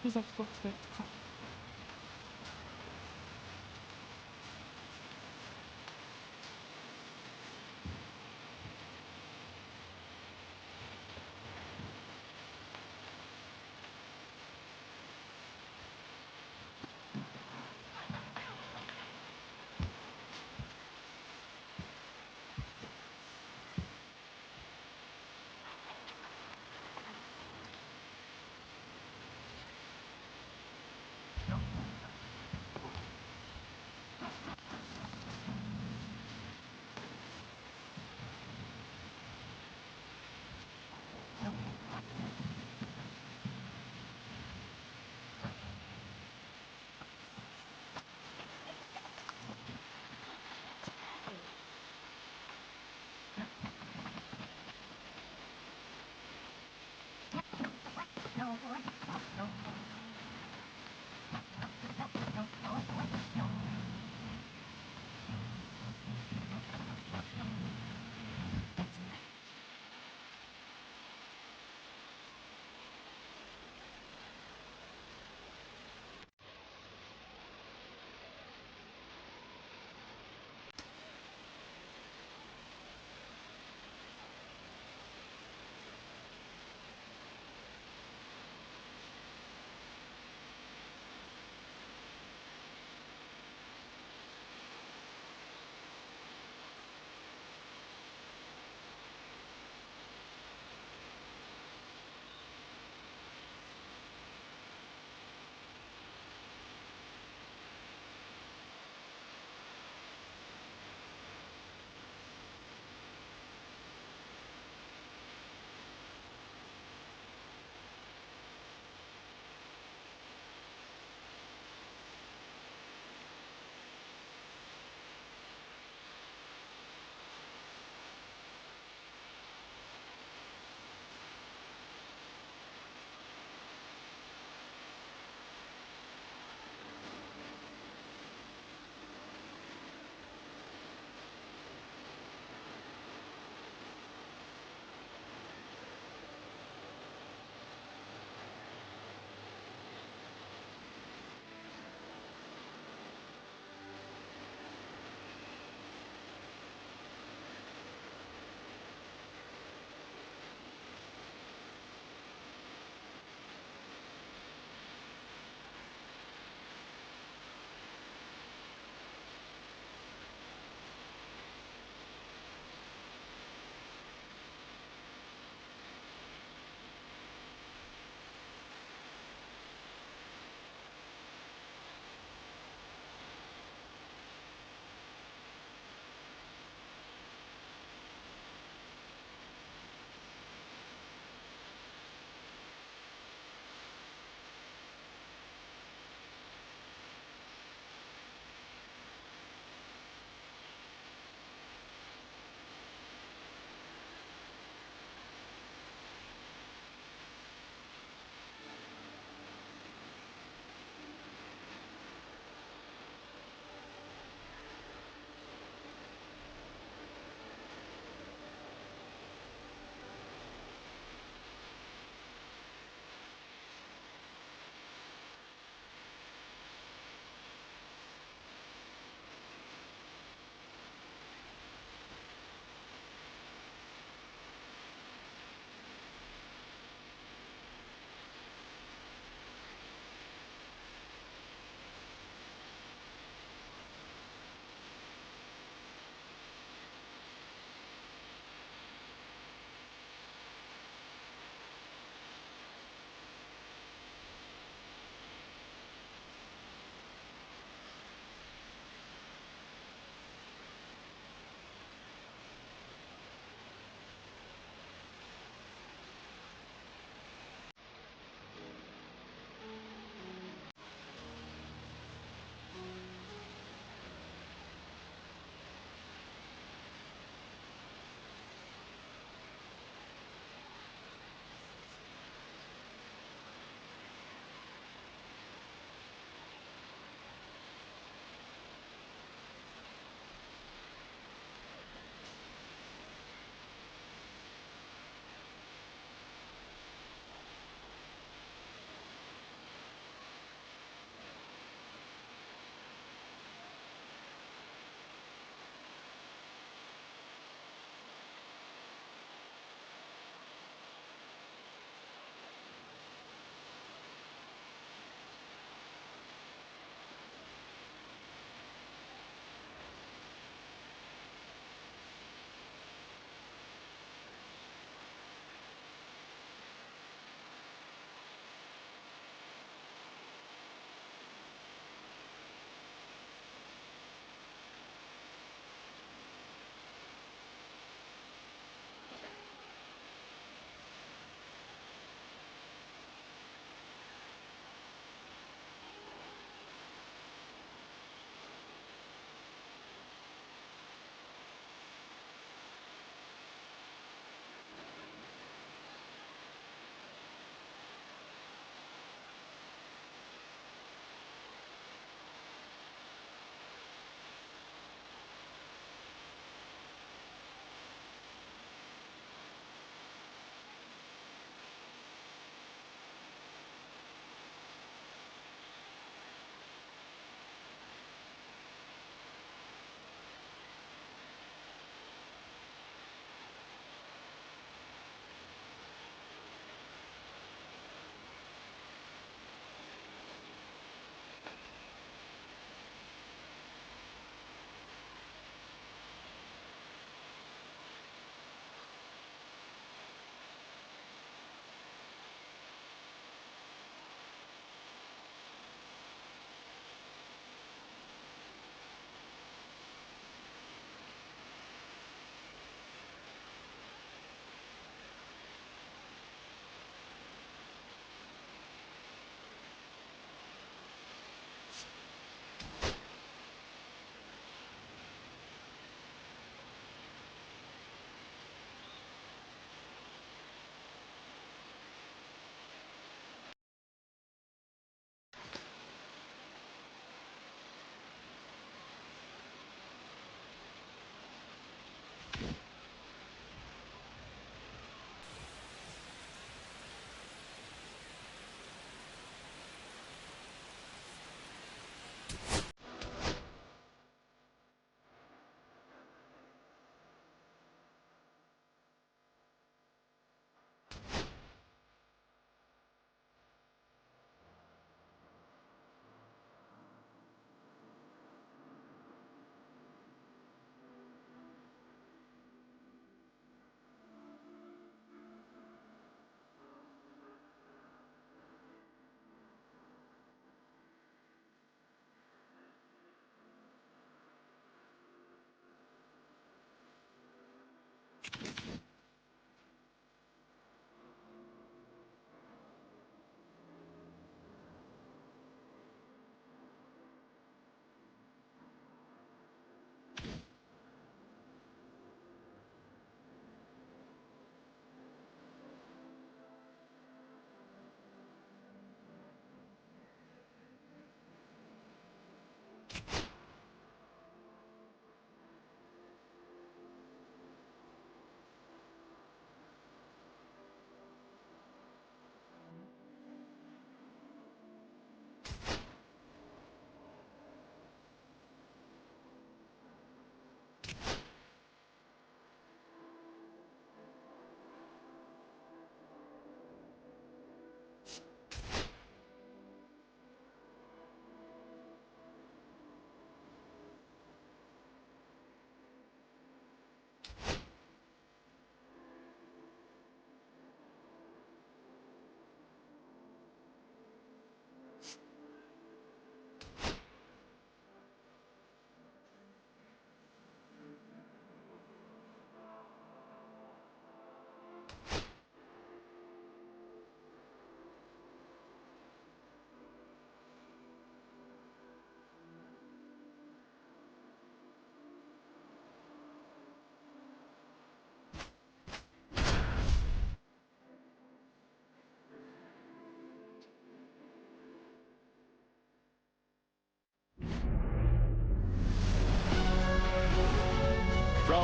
Who's up for it?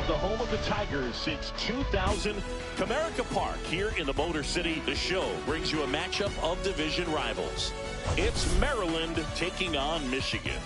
the home of the Tigers since 2000. Comerica Park here in the Motor City. The show brings you a matchup of division rivals. It's Maryland taking on Michigan.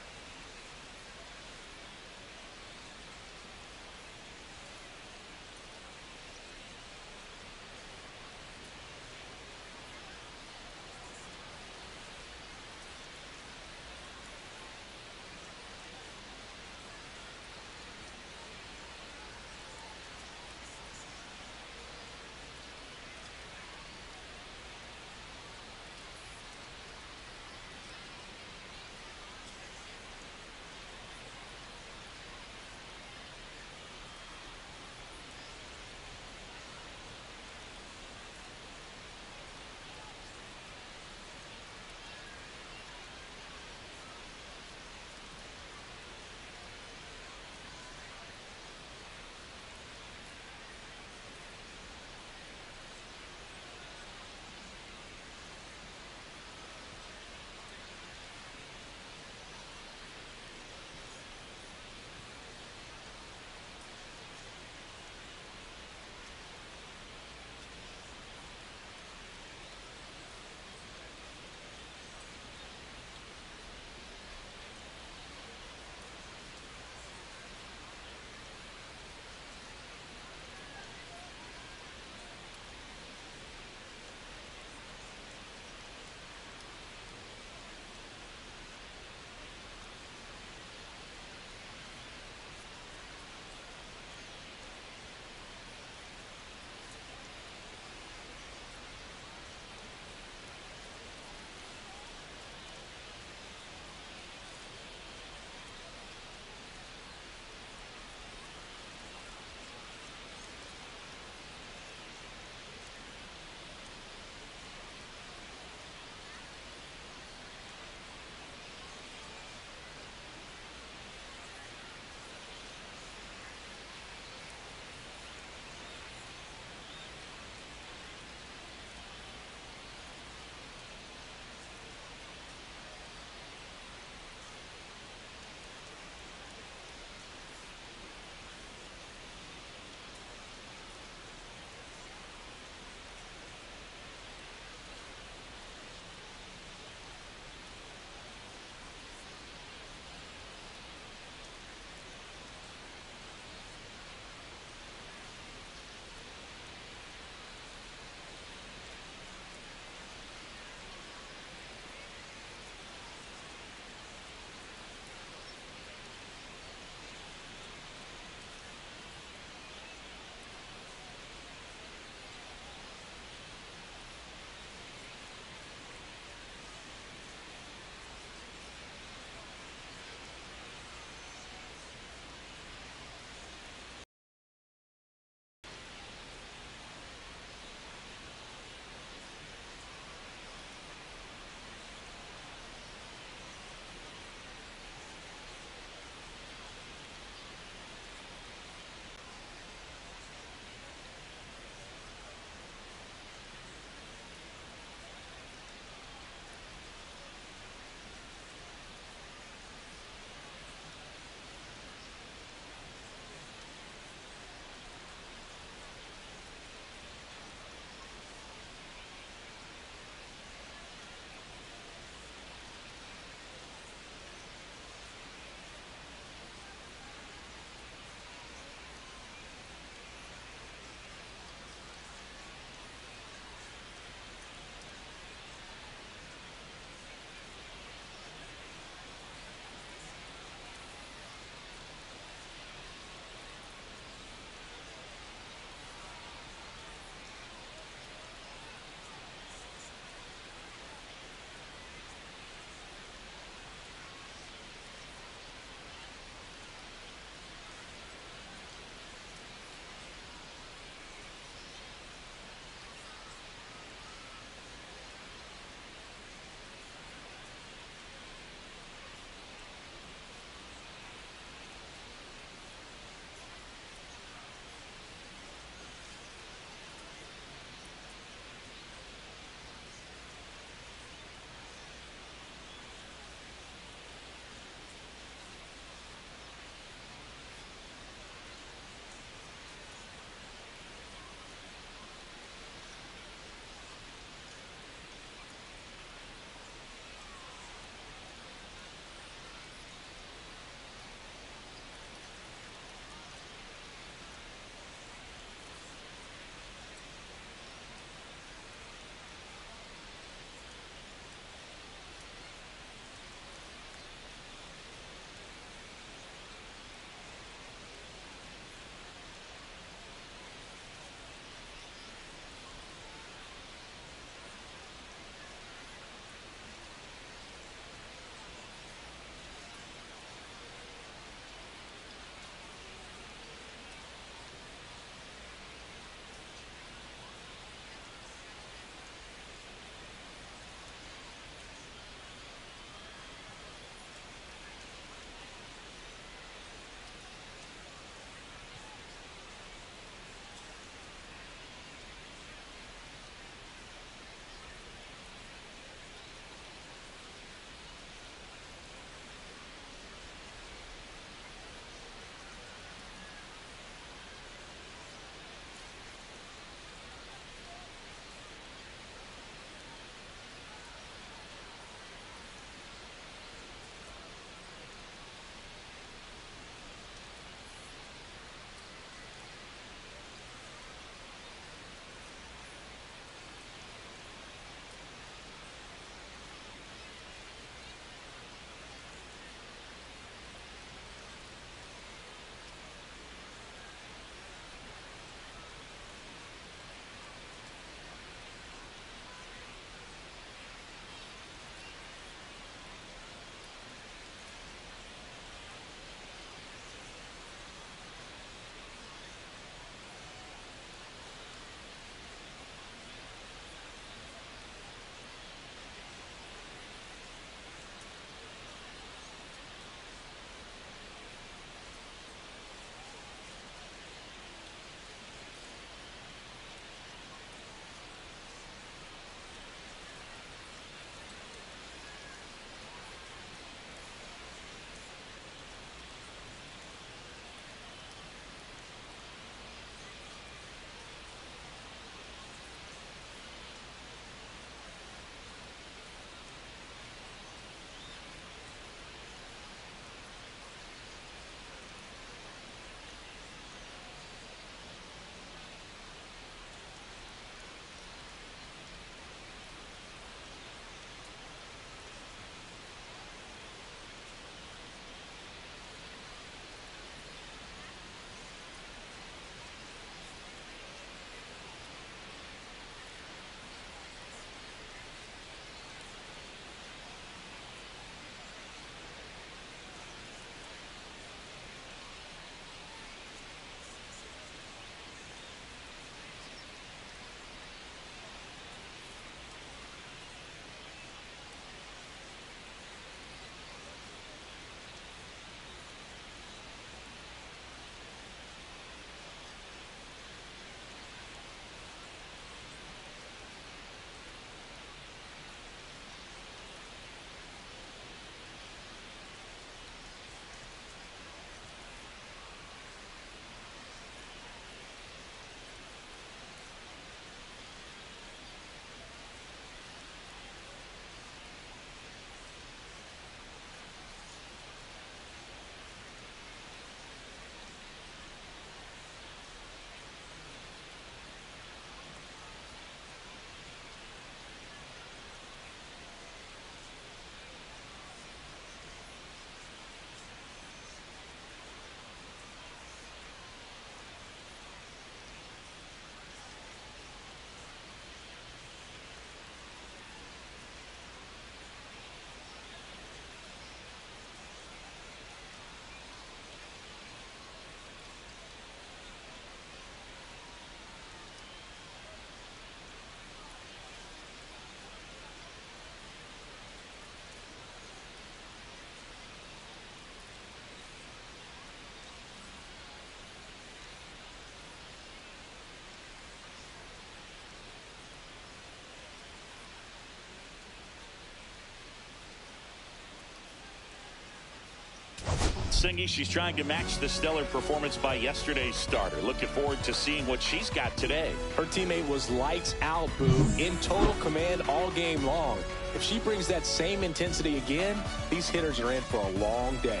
Singy, she's trying to match the stellar performance by yesterday's starter. Looking forward to seeing what she's got today. Her teammate was lights out, Boo, in total command all game long. If she brings that same intensity again, these hitters are in for a long day.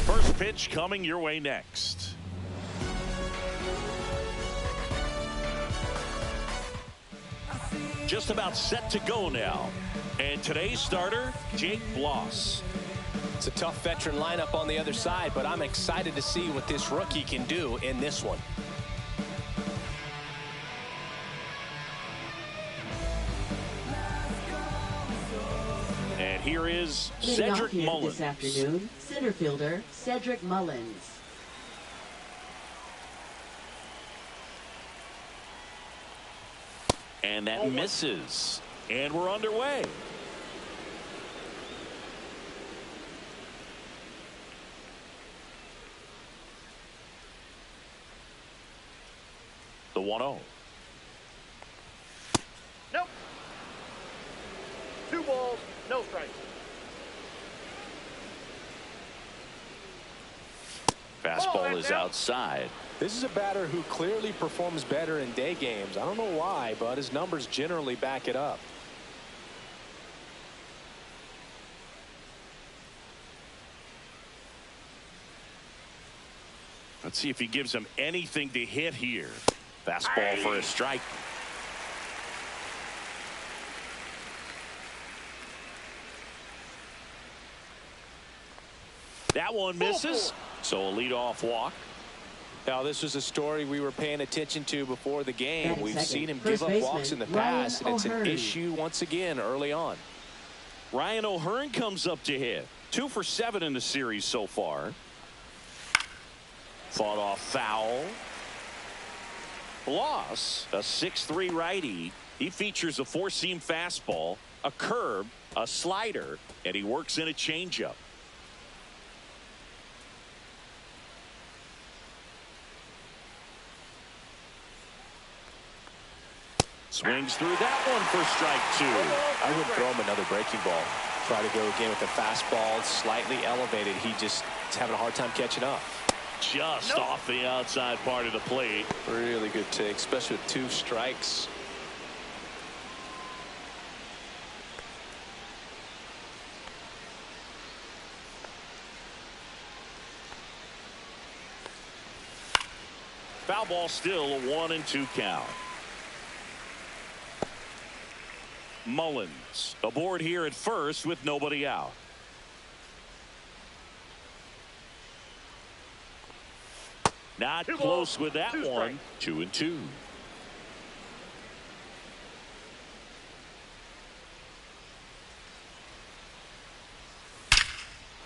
First pitch coming your way next. Just about set to go now. And today's starter, Jake Bloss. It's a tough veteran lineup on the other side, but I'm excited to see what this rookie can do in this one. And here is Leading off Cedric here Mullins. this afternoon, center fielder Cedric Mullins. And that misses. And we're underway. The 1-0. Nope. 2 balls, no strikes. Fastball is outside. This is a batter who clearly performs better in day games. I don't know why, but his numbers generally back it up. Let's see if he gives him anything to hit here. Fastball for a strike. That one misses. So a leadoff walk. Now, this was a story we were paying attention to before the game. Batting We've second, seen him first give up baseman, walks in the Ryan past, and it's an O'Hearn. issue once again early on. Ryan O'Hearn comes up to hit. 2 for 7 in the series so far. Fought off foul. Bloss, a 6'3" righty. He features a 4-seam fastball, a curve, a slider, and he works in a changeup. Swings through that one for strike 2. I would throw him another breaking ball. Try to go again with the fastball slightly elevated. He just is having a hard time catching up. Just off the outside part of the plate. Really good take, especially with 2 strikes. Foul ball, still a 1-2 count. Mullins aboard here at first with nobody out. Not close with that one. 2-2.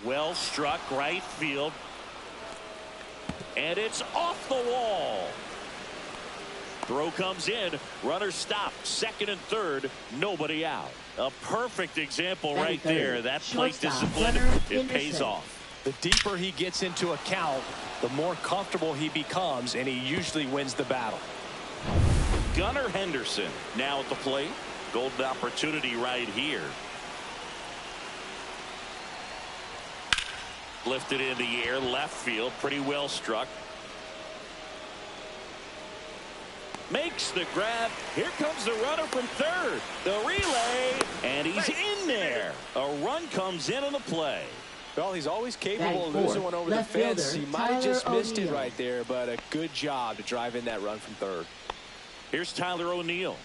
Well struck right field. And it's off the wall. Throw comes in. Runner stopped. Second and third. Nobody out. A perfect example right there. That plate discipline, it pays off. The deeper he gets into a count, the more comfortable he becomes, and he usually wins the battle. Gunnar Henderson now at the plate. Golden opportunity right here. Lifted in the air, left field, pretty well struck. Makes the grab. Here comes the runner from third. The relay, and he's in there. A run comes in on the play. Well, he's always capable of losing one over the fence. He might have just missed it right there, but a good job to drive in that run from third. Here's Tyler O'Neill.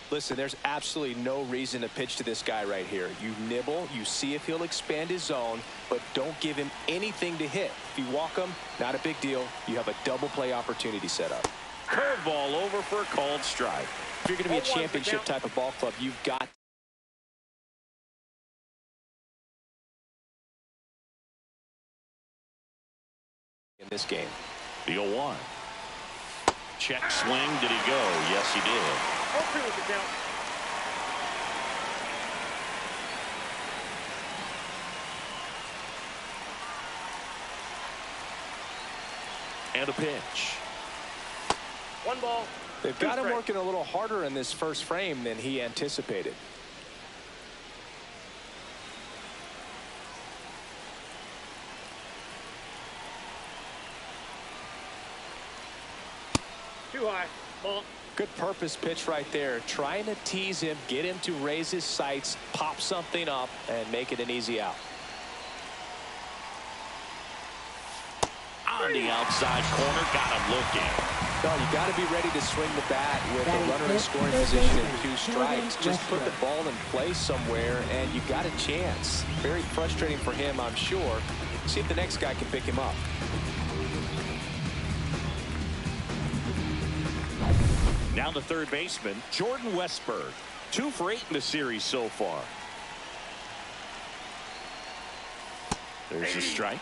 Listen, there's absolutely no reason to pitch to this guy right here. You nibble, you see if he'll expand his zone, but don't give him anything to hit. If you walk him, not a big deal. You have a double play opportunity set up. Curveball over for a called strike. If you're going to be a championship type of ball club, you've got in this game. The 0-1. Check swing. Did he go? Yes, he did. 0-2 with the count. And a pitch. 1 ball. They've got him working a little harder in this first frame than he anticipated. Too high. Ball. Good purpose pitch right there. Trying to tease him, get him to raise his sights, pop something up, and make it an easy out. On the outside corner, got him looking. No, you got to be ready to swing the bat with a runner in scoring position and 2 strikes. Just put the ball in place somewhere, and you got a chance. Very frustrating for him, I'm sure. See if the next guy can pick him up. Now the third baseman, Jordan Westberg. 2 for 8 in the series so far. There's a strike.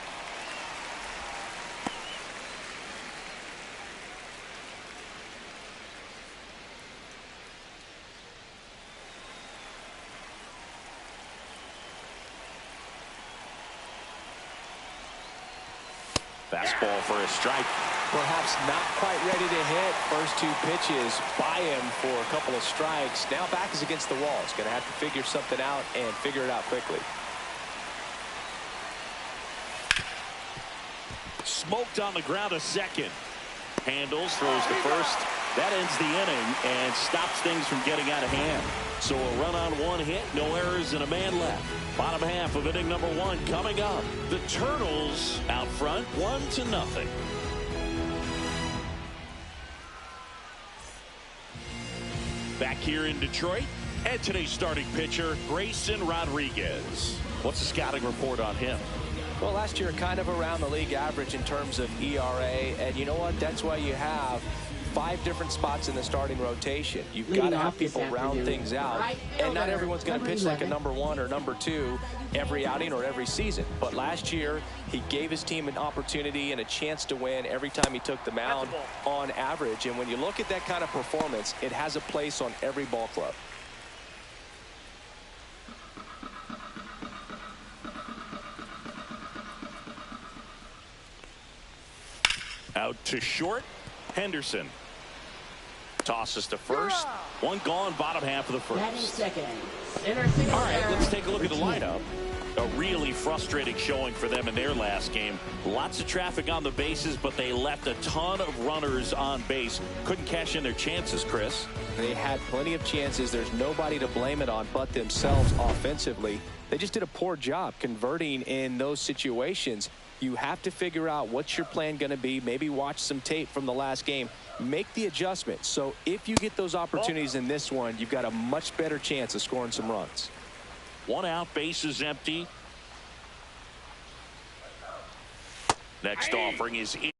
Fastball for a strike. Perhaps not quite ready to hit. First 2 pitches by him for a couple of strikes. Now back is against the wall. He's going to have to figure something out and figure it out quickly. Smoked on the ground a second. Handles, throws to first. That ends the inning and stops things from getting out of hand. So a run on 1 hit, no errors, and a man left. Bottom half of inning number 1 coming up. The Turtles out front 1-0. Back here in Detroit, and today's starting pitcher, Grayson Rodriguez. What's the scouting report on him? Well, last year kind of around the league average in terms of ERA, and you know what? That's why you have 5 different spots in the starting rotation. You've got to have people round things out, and not everyone's going to pitch like a number 1 or number 2 every outing or every season. But last year, he gave his team an opportunity and a chance to win every time he took the mound on average. And when you look at that kind of performance, it has a place on every ball club. Out to short, Henderson. Tosses to first. 1 gone, bottom half of the first. Second. All right, let's take a look at the lineup. A really frustrating showing for them in their last game. Lots of traffic on the bases, but they left a ton of runners on base. Couldn't cash in their chances, Chris. They had plenty of chances. There's nobody to blame it on but themselves offensively. They just did a poor job converting in those situations. You have to figure out what's your plan going to be. Maybe watch some tape from the last game. Make the adjustment. So if you get those opportunities in this one, you've got a much better chance of scoring some runs. 1 out, base is empty. Next offering is in.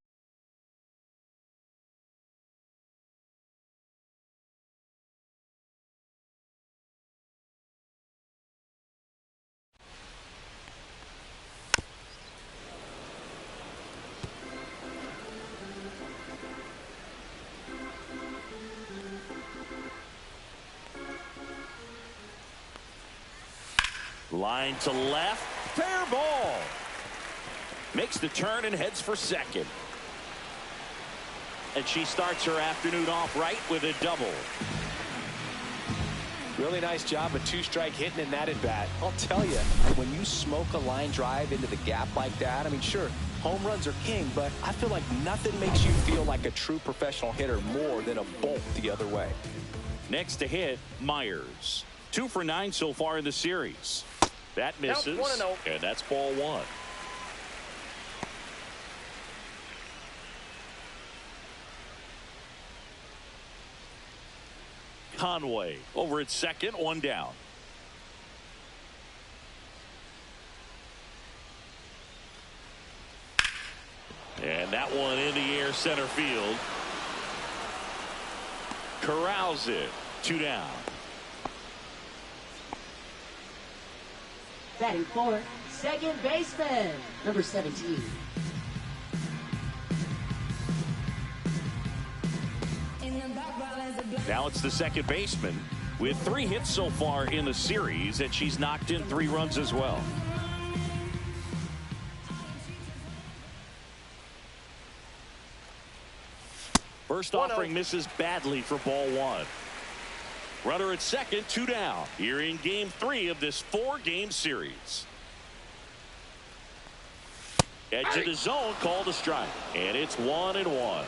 Line to left. Fair ball. Makes the turn and heads for second. And she starts her afternoon off right with a double. Really nice job, a 2-strike hitting in that at bat. I'll tell you, when you smoke a line drive into the gap like that, I mean, sure, home runs are king, but I feel like nothing makes you feel like a true professional hitter more than a bolt the other way. Next to hit, Myers. 2 for 9 so far in the series. That misses, and that's ball 1. Conway over at second, 1 down. And that one in the air center field. Corrals it. 2 down. Batting fourth, second baseman, number 17. Now it's the second baseman with 3 hits so far in the series, and she's knocked in 3 runs as well. First offering misses badly for ball 1. Runner at second, 2 down. Here in game 3 of this 4-game series. Edge of the zone, called a strike, and it's 1-1.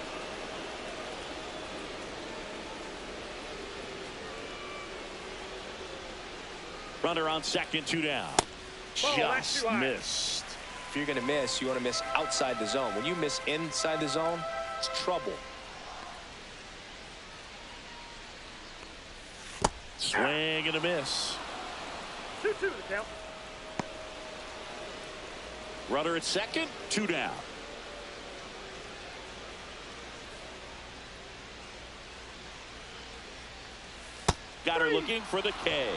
Runner on second, 2 down. Just missed. If you're going to miss, you want to miss outside the zone. When you miss inside the zone, it's trouble. Swing and a miss. 2-2 the count. Runner at second, 2 down. Got her looking for the K.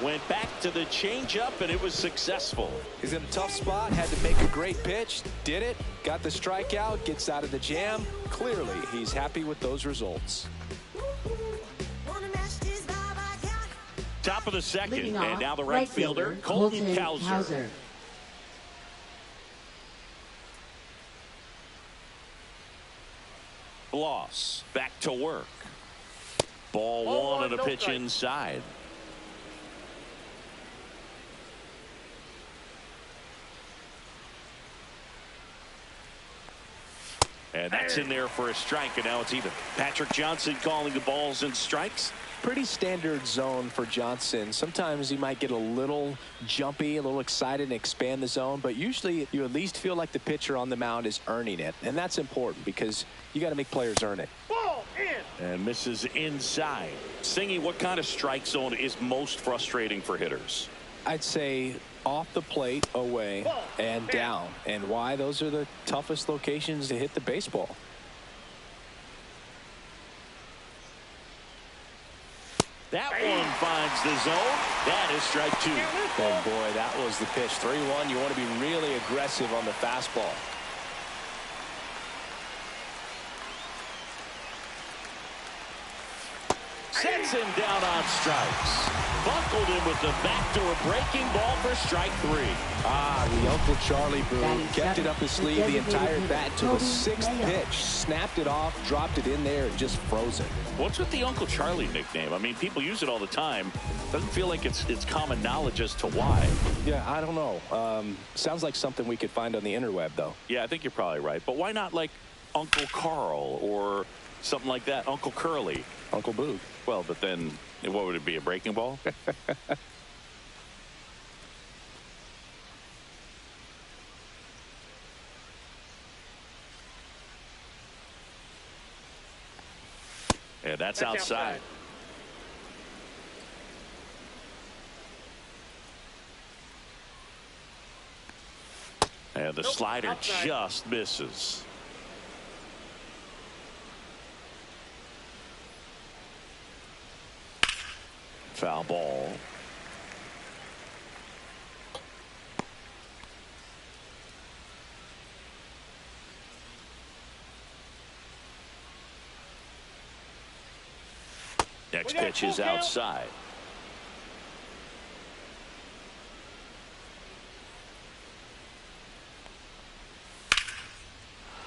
Went back to the changeup, and it was successful. He's in a tough spot, had to make a great pitch, did it, got the strikeout, gets out of the jam. Clearly, he's happy with those results. Top of the second, Leading and off, now the right fielder, Colton Ncaa. Bloss back to work. Ball 1 and a pitch inside. And that's in there for a strike, and now it's even. Patrick Johnson calling the balls and strikes. Pretty standard zone for Johnson. Sometimes he might get a little jumpy, a little excited and expand the zone, but usually you at least feel like the pitcher on the mound is earning it, and that's important because you got to make players earn it. Ball in. And misses inside. Singy, what kind of strike zone is most frustrating for hitters? I'd say off the plate, away, and down. And why? Those are the toughest locations to hit the baseball. That one finds the zone. That is strike 2. Oh, boy, that was the pitch. 3-1. You want to be really aggressive on the fastball. Sets him down on strikes. Buckled him with the backdoor breaking ball for strike 3. The Uncle Charlie Boone kept it up his sleeve the entire bat until the 6th pitch. Snapped it off, dropped it in there, and just froze it. What's with the Uncle Charlie nickname? I mean, people use it all the time. Doesn't feel like it's common knowledge as to why. Yeah, I don't know. Sounds like something we could find on the interweb, though. Yeah, I think you're probably right. But why not like Uncle Carl or something like that? Uncle Curly. Uncle Boog. Well, but then what would it be, a breaking ball? And that's outside. And the slider outside. just misses. Foul ball. Next pitch is outside.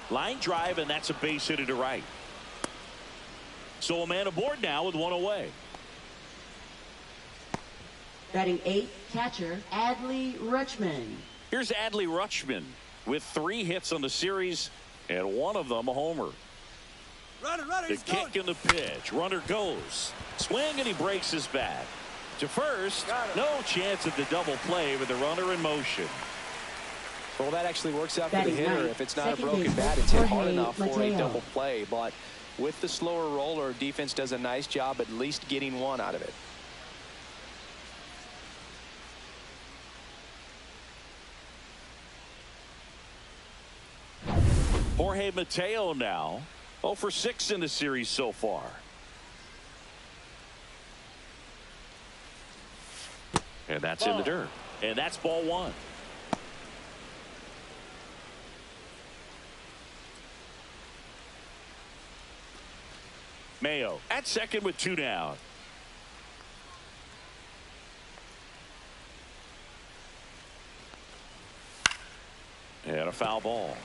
Line drive, and that's a base hit to right. So a man aboard now with 1 away. Batting 8th, catcher Adley Rutschman. Here's Adley Rutschman with 3 hits on the series, and 1 of them a homer. Runner, The kick and the pitch. Runner goes. Swing, and he breaks his bat. To first, no chance at the double play with the runner in motion. Well, that actually works out for the Batting hitter. ninth, If it's not a second broken baseman, bat, it's hit hard Jorge enough for a Mateo. double play. But with the slower roller, defense does a nice job at least getting 1 out of it. Jorge Mateo now 0 for 6 in the series so far. And that's in the dirt. And that's ball 1. Mayo at second with 2 down. And a foul ball.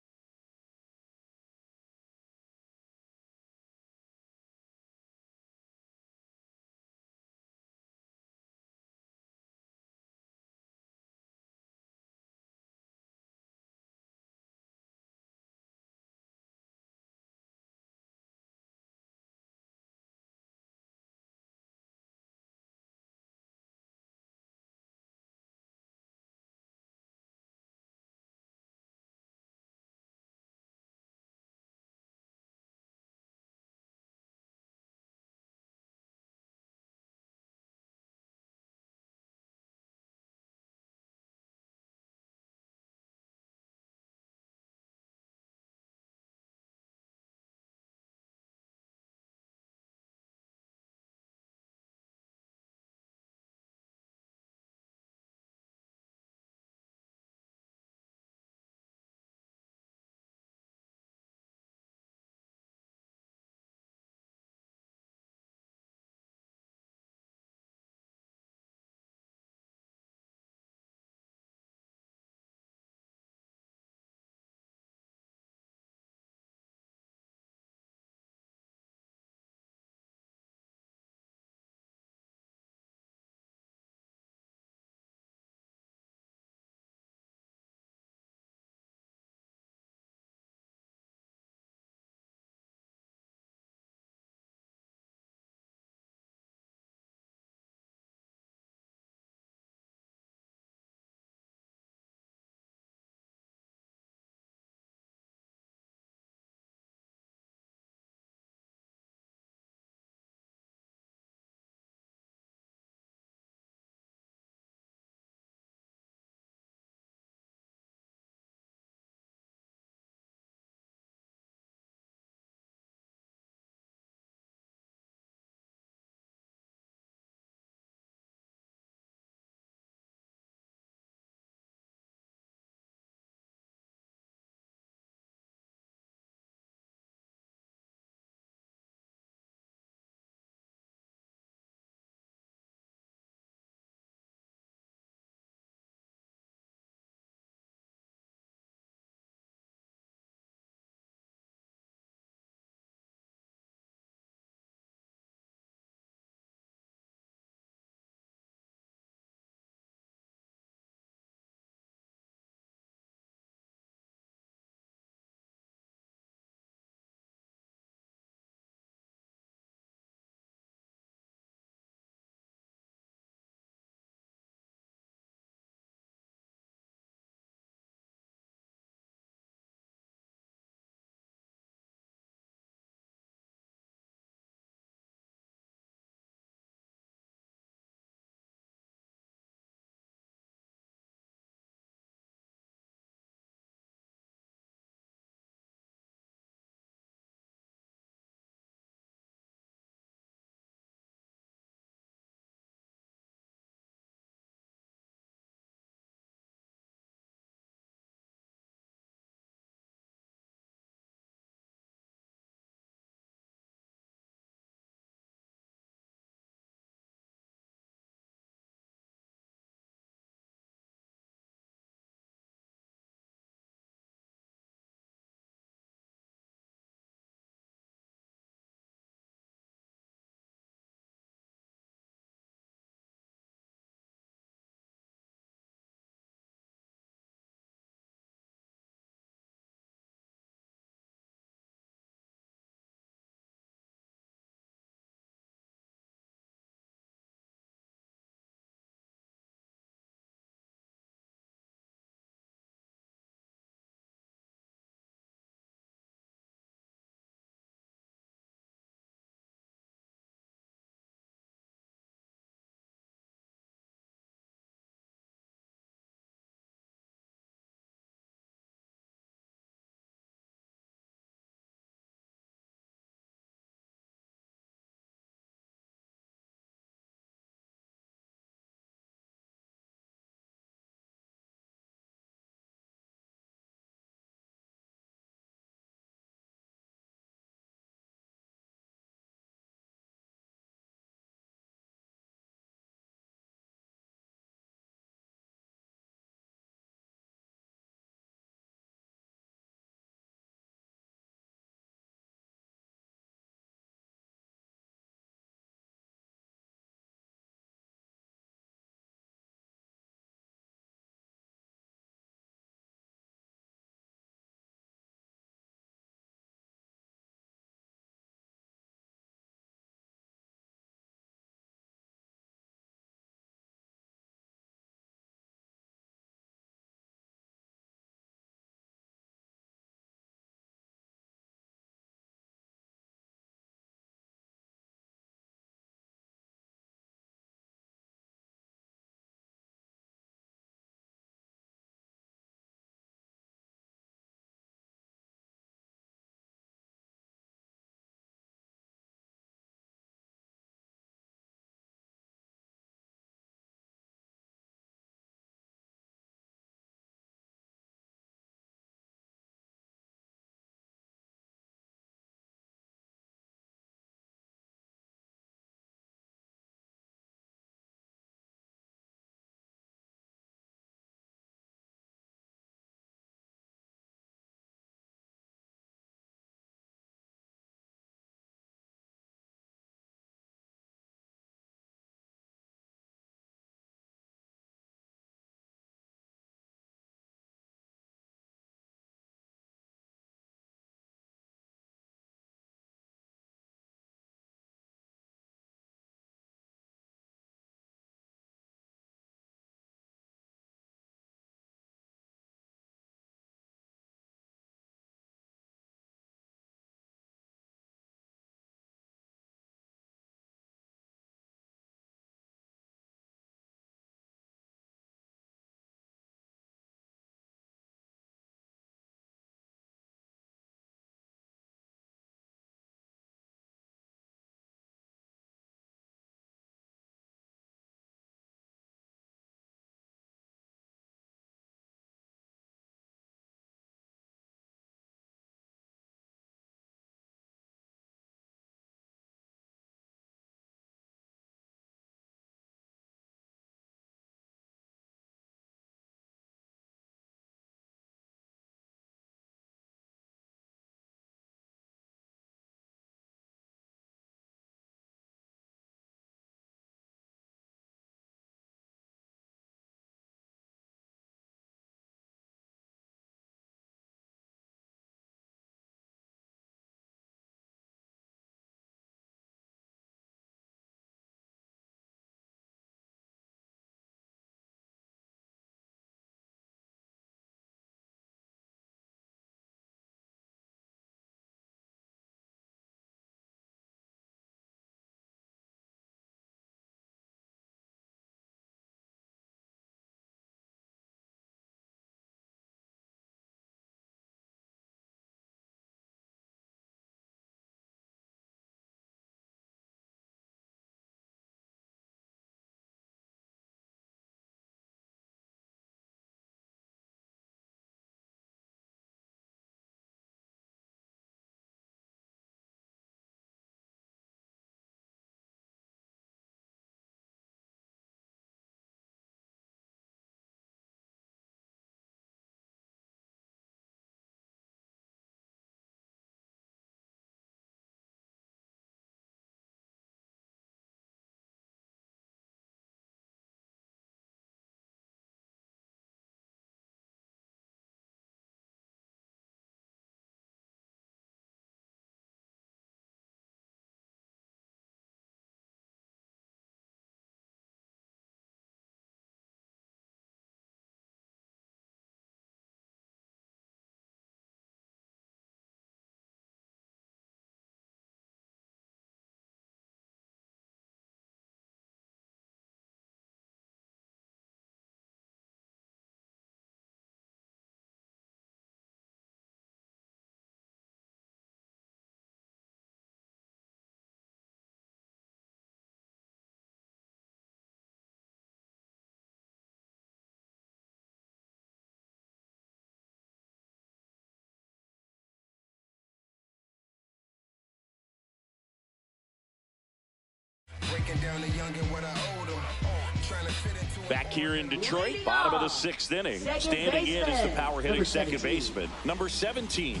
Back here in Detroit, bottom of the 6th inning. Standing in is the power-hitting second baseman, number 17.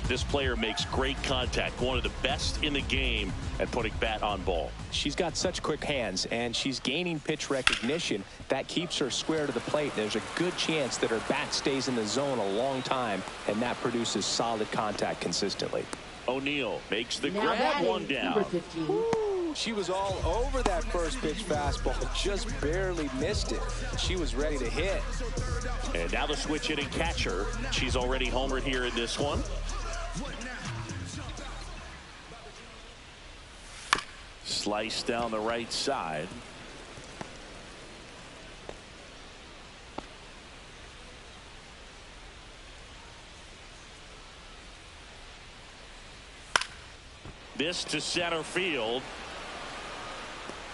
This player makes great contact, one of the best in the game at putting bat on ball. She's got such quick hands, and she's gaining pitch recognition. That keeps her square to the plate. There's a good chance that her bat stays in the zone a long time, and that produces solid contact consistently. O'Neal makes the grab, one down. Woo, she was all over that first pitch fastball, just barely missed it. She was ready to hit. And now the switch hitting catcher. She's already homered here in this one. Slice down the right side. This to center field.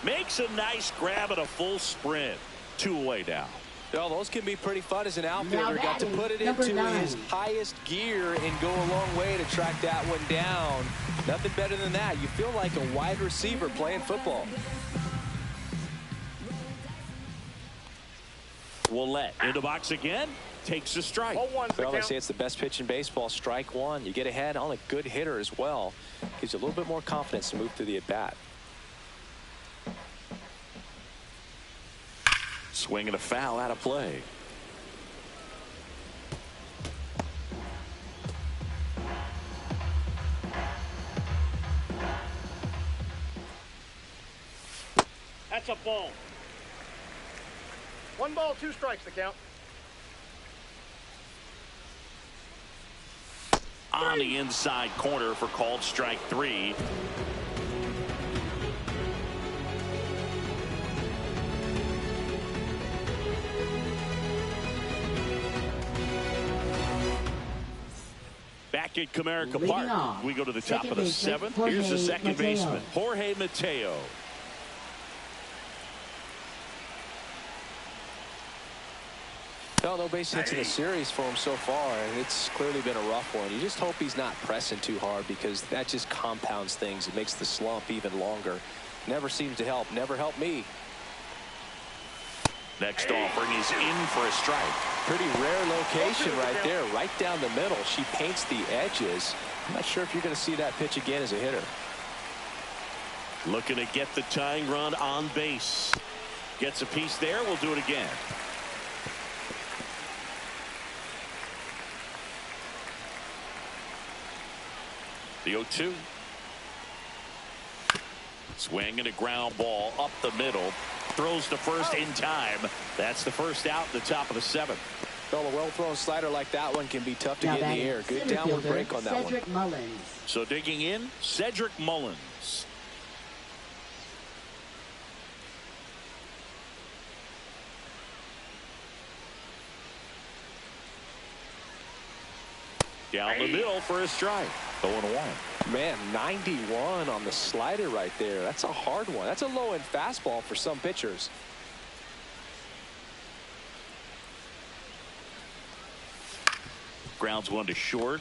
Makes a nice grab at a full sprint. 2 away now. Well, those can be pretty fun as an outfielder. Got to put it into his highest gear and go a long way to track that one down. Nothing better than that. You feel like a wide receiver playing football. Willette in the box again. Takes a strike. Well, they say it's the best pitch in baseball. Strike one. You get ahead on a good hitter as well. Gives you a little bit more confidence to move through the at-bat. Swing and a foul out of play. That's a ball. 1 ball, 2 strikes the count. On the inside corner for called strike 3. Back at Comerica Park, we go to the top of the 7th. Here's the second baseman, Jorge Mateo. No base hits in the series for him so far, and it's clearly been a rough one. You just hope he's not pressing too hard, because that just compounds things. It makes the slump even longer. Never seems to help. Never helped me. Next offering is in for a strike. Pretty rare location right there, right down the middle. She paints the edges. I'm not sure if you're going to see that pitch again as a hitter. Looking to get the tying run on base. Gets a piece there. We'll do it again. The 0-2. Swing and a ground ball up the middle. Throws to first in time. That's the first out, the top of the 7th. Well, a well-thrown slider like that one can be tough to get in the air. Good downward break on that Cedric one. Mullins. So digging in, Cedric Mullins. Down the middle for a strike. 0-1. Man, 91 on the slider right there. That's a hard one. That's a low-end fastball for some pitchers. Grounds one to short.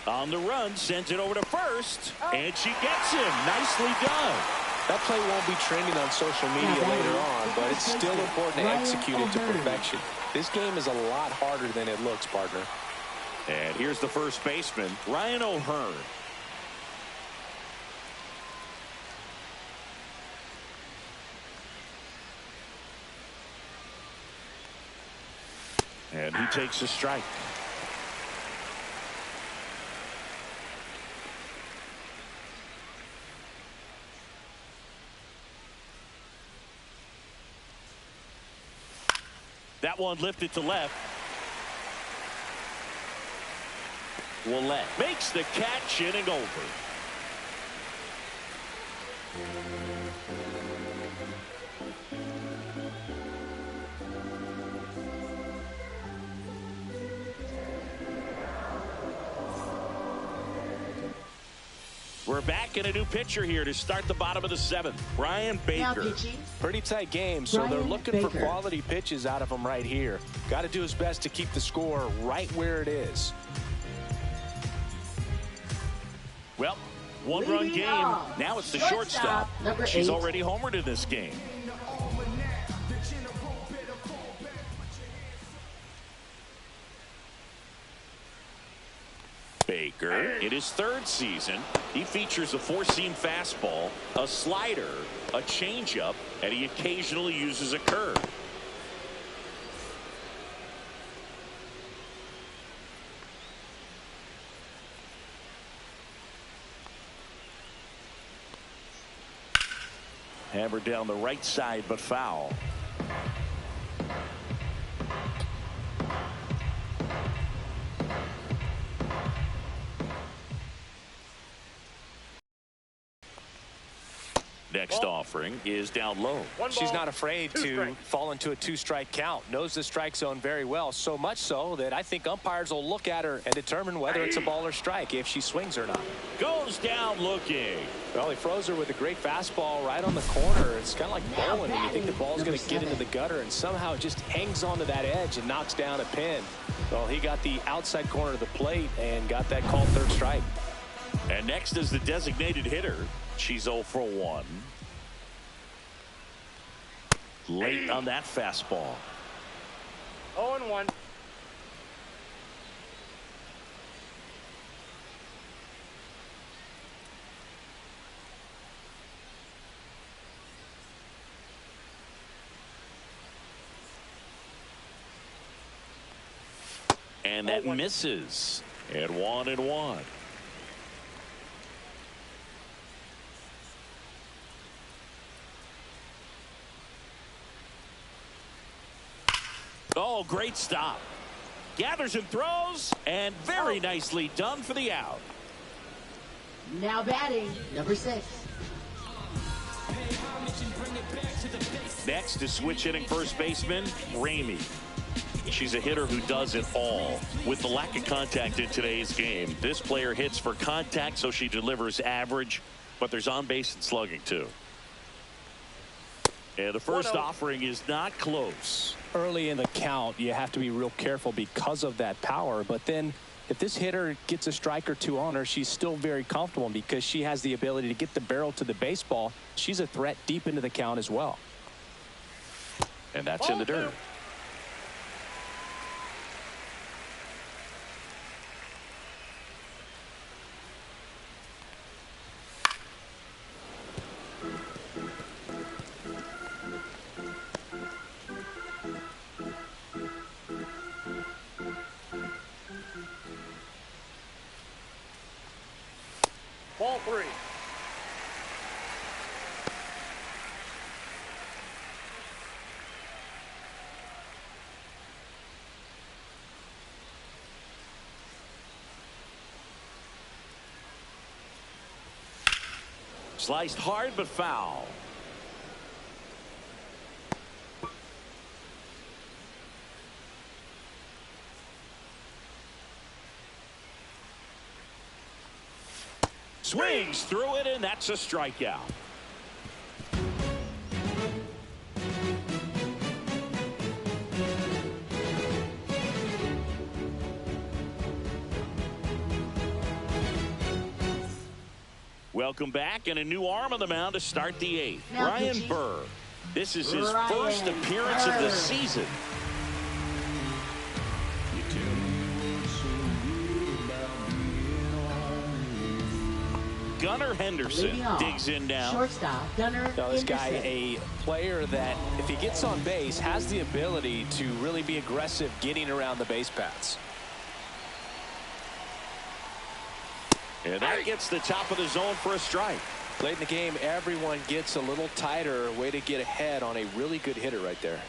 On the run, sends it over to first, and she gets him. Nicely done. That play won't be trending on social media later on, but it's still important to execute it to perfection. This game is a lot harder than it looks, partner. And here's the first baseman, Ryan O'Hearn. And he takes a strike. That one lifted to left. Willette makes the catch, inning over. We're back in a new pitcher here to start the bottom of the 7th. Brian Baker. Pretty tight game, so they're looking for quality pitches out of him right here. Got to do his best to keep the score right where it is. Well, One-run game. Now it's the shortstop. She's already homered in this game. Baker, in his third season, he features a four-seam fastball, a slider, a changeup, and he occasionally uses a curve. Hammered down the right side, but foul. Next offering is down low. She's not afraid to fall into a two-strike count. Knows the strike zone very well, so much so that I think umpires will look at her and determine whether it's a ball or strike, if she swings or not. Goes down looking. Well, he froze her with a great fastball right on the corner. It's kind of like bowling when you think the ball's going to get into the gutter, and somehow it just hangs onto that edge and knocks down a pin. Well, he got the outside corner of the plate and got that called third strike. And next is the designated hitter. She's 0 for 1. Late on that fastball. 0-1. And that misses. At 1-1. Oh, great stop. Gathers and throws, and very nicely done for the out. Now batting, number 6. Next is switch hitting first baseman, Ramey. She's a hitter who does it all. With the lack of contact in today's game, this player hits for contact, so she delivers average, but there's on base and slugging too. And the first offering is not close. Early in the count, you have to be real careful because of that power. But then if this hitter gets a strike or two on her, she's still very comfortable because she has the ability to get the barrel to the baseball. She's a threat deep into the count as well. And that's in the dirt. Ball 3. Sliced hard but foul. Swings through it, and that's a strikeout. Welcome back, and a new arm on the mound to start the 8th. Brian Burr. This is his first appearance of the season. Gunnar Henderson digs in now. Shortstop, Gunnar Now, this guy, a player that, if he gets on base, has the ability to really be aggressive getting around the base paths. And that gets the top of the zone for a strike. Late in the game, everyone gets a little tighter. Way to get ahead on a really good hitter right there.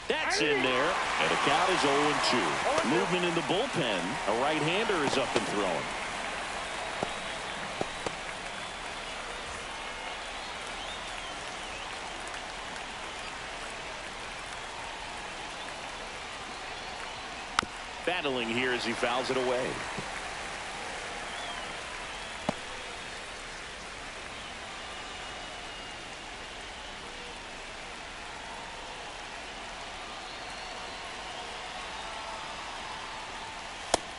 That's in there, and the count is 0-2. Movement in the bullpen. A right-hander is up and throwing. Battling here as he fouls it away.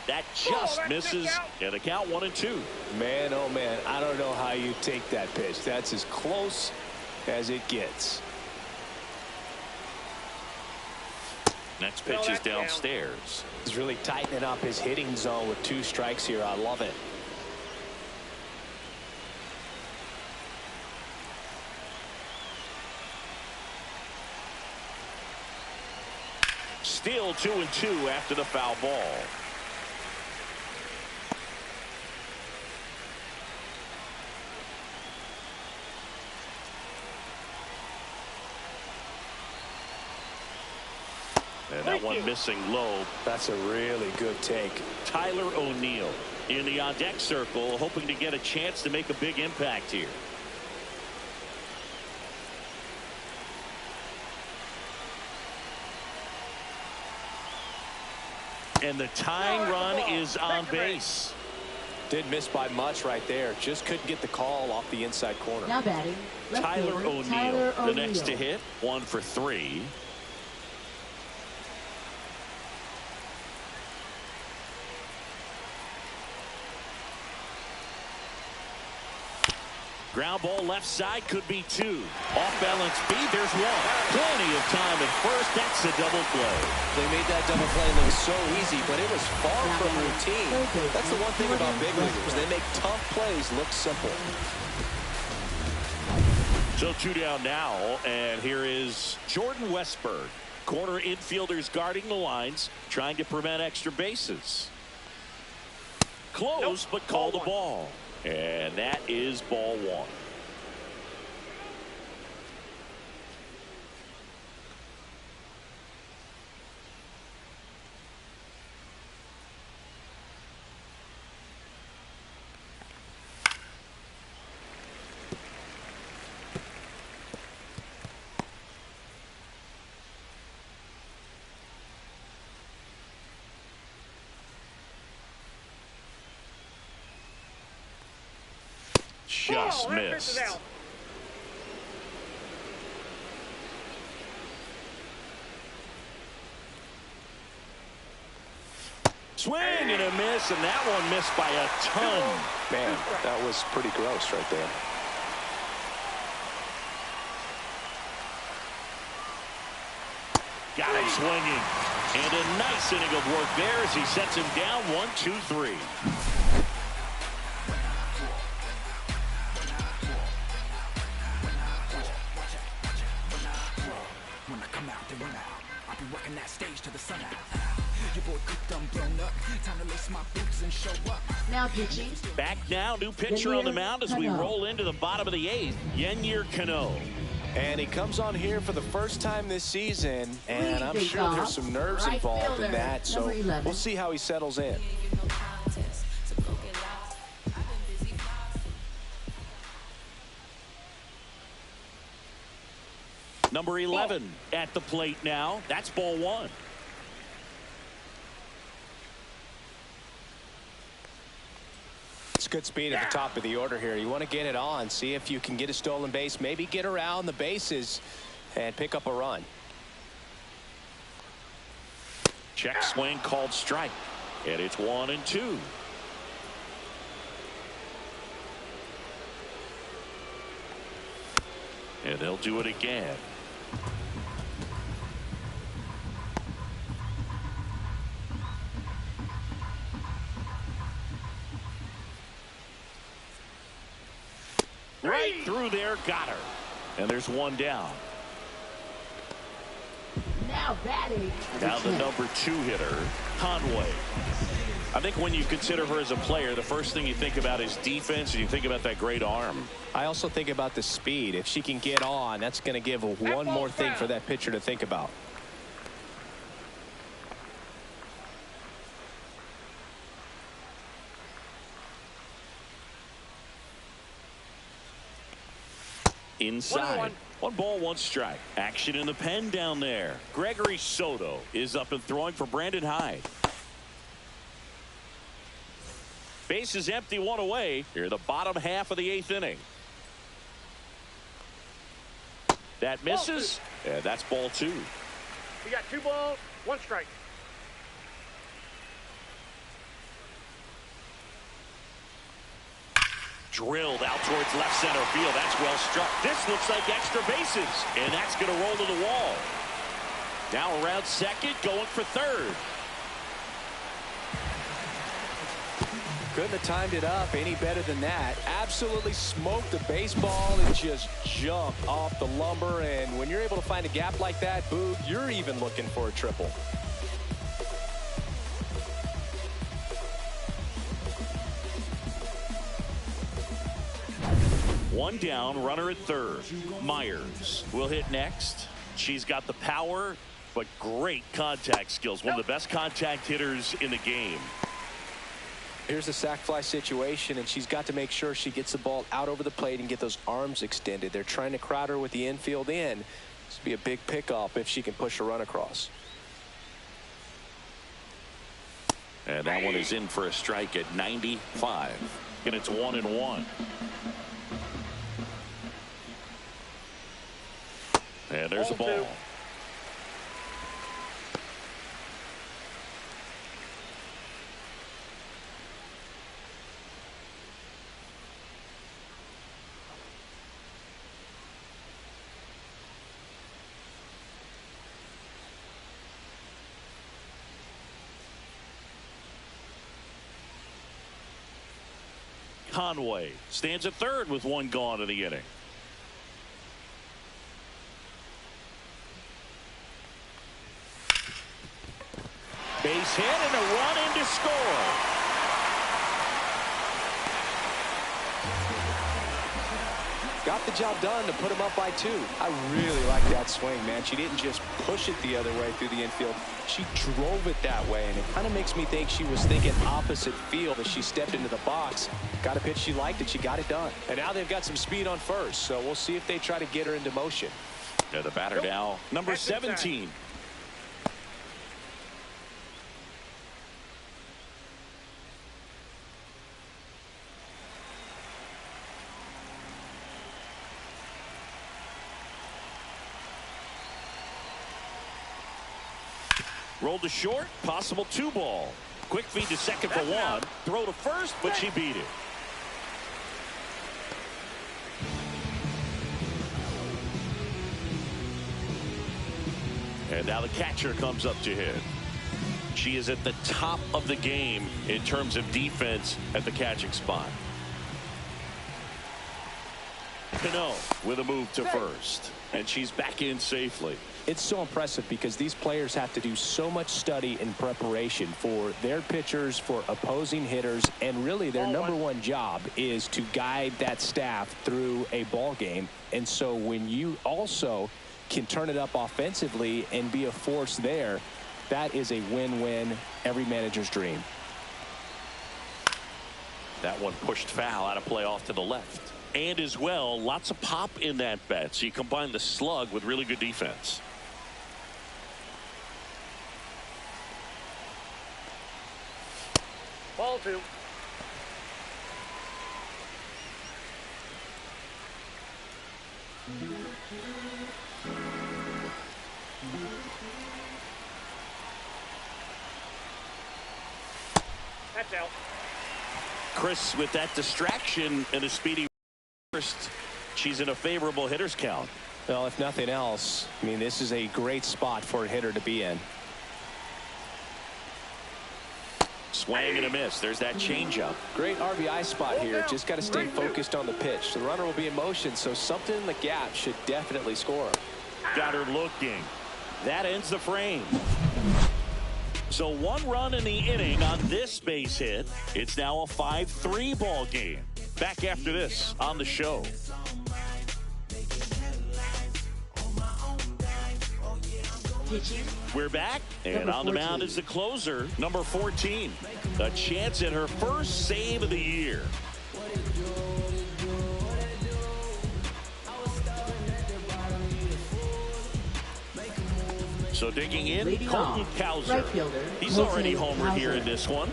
That just misses, and the count 1-2. Man, oh man, I don't know how you take that pitch. That's as close as it gets. Next pitch is downstairs. He's really tightening up his hitting zone with 2 strikes here. I love it. Still 2-2 after the foul ball. And that one missing low. That's a really good take. Tyler O'Neill in the on-deck circle, hoping to get a chance to make a big impact here. And the tying run is on base. Didn't miss by much right there. Just couldn't get the call off the inside corner. Now batting, Tyler O'Neill, the next to hit, 1 for 3. Ground ball left side, could be 2. Off balance speed, there's 1. Plenty of time at first. That's a double play. They made that double play look so easy, but it was far from routine. That's the one thing about big leaguers. They make tough plays look simple. So 2 down now, and here is Jordan Westberg. Corner infielders guarding the lines, trying to prevent extra bases. Close, but call the ball. And that is ball 1. Just missed. Swing and a miss, and that one missed by a ton. Man, that was pretty gross right there. Got it swinging. And a nice inning of work there as he sets him down 1-2-3. Now pitching. Back now, new pitcher on the mound as we roll into the bottom of the 8th. Ncaa. And he comes on here for the first time this season, and I'm sure there's some nerves involved in that, so we'll see how he settles in. Number 11 at the plate now. That's ball 1. It's good speed at the top of the order here. You want to get it on, see if you can get a stolen base, maybe get around the bases and pick up a run. Check swing called strike. And it's 1-2. And they'll do it again. Right through there, got her. And there's 1 down. Now batting. Now the number 2 hitter, Conway. I think when you consider her as a player, the first thing you think about is defense, and you think about that great arm. I also think about the speed. If she can get on, that's going to give one more thing for that pitcher to think about. Inside. 1 ball, 1 strike. Action in the pen down there. Gregory Soto is up and throwing for Brandon Hyde. Base is empty, 1 away. Here, the bottom half of the 8th inning. That misses. And that's ball 2. We got 2 balls, 1 strike. drilled out towards left center field. That's well struck. This looks like extra bases, and that's going to roll to the wall. Now around second, going for third. Couldn't have timed it up any better than that. Absolutely smoked the baseball and just jumped off the lumber. And when you're able to find a gap like that, Boog, you're even looking for a triple. One down, runner at third. Myers will hit next. She's got the power, but great contact skills. One of the best contact hitters in the game. Here's a sac fly situation, and she's got to make sure she gets the ball out over the plate and get those arms extended. They're trying to crowd her with the infield in. This would be a big pickup if she can push a run across. And that one is in for a strike at 95. And it's 1-1. And there's a ball. Conway stands at third with one gone in the inning. Base hit and a run in to score. Got the job done to put him up by 2. I really like that swing, man. She didn't just push it the other way through the infield. She drove it that way, and it kind of makes me think she was thinking opposite field as she stepped into the box. Got a pitch she liked, and she got it done. And now they've got some speed on first, so we'll see if they try to get her into motion. Yeah, the batter now, number 17. Rolled to short, possible 2 ball. Quick feed to second for 1. Throw to first, but she beat it. And now the catcher comes up to hit. She is at the top of the game in terms of defense at the catching spot. Cano with a move to first, and she's back in safely. It's so impressive because these players have to do so much study and preparation for their pitchers, for opposing hitters, and really their number one job is to guide that staff through a ball game. And so when you also can turn it up offensively and be a force there, that is a win-win, every manager's dream. That one pushed foul, out of play off to the left. And as well, lots of pop in that bat. So you combine the slug with really good defense. Ball 2. That's out. Chris with that distraction and a speedy first. She's in a favorable hitter's count. Well, if nothing else, I mean, this is a great spot for a hitter to be in. Swing and a miss. There's that changeup. Great RBI spot here. Just got to stay focused on the pitch. The runner will be in motion, so something in the gap should definitely score. Got her looking. That ends the frame. So 1 run in the inning on this base hit. It's now a 5-3 ball game. Back after this on the show. We're back, and on the mound is the closer, number 14. A chance at her first save of the year. So digging in, Leading Colton off, Cowser. right fielder, He's already Colton homered here Cowser. in this one.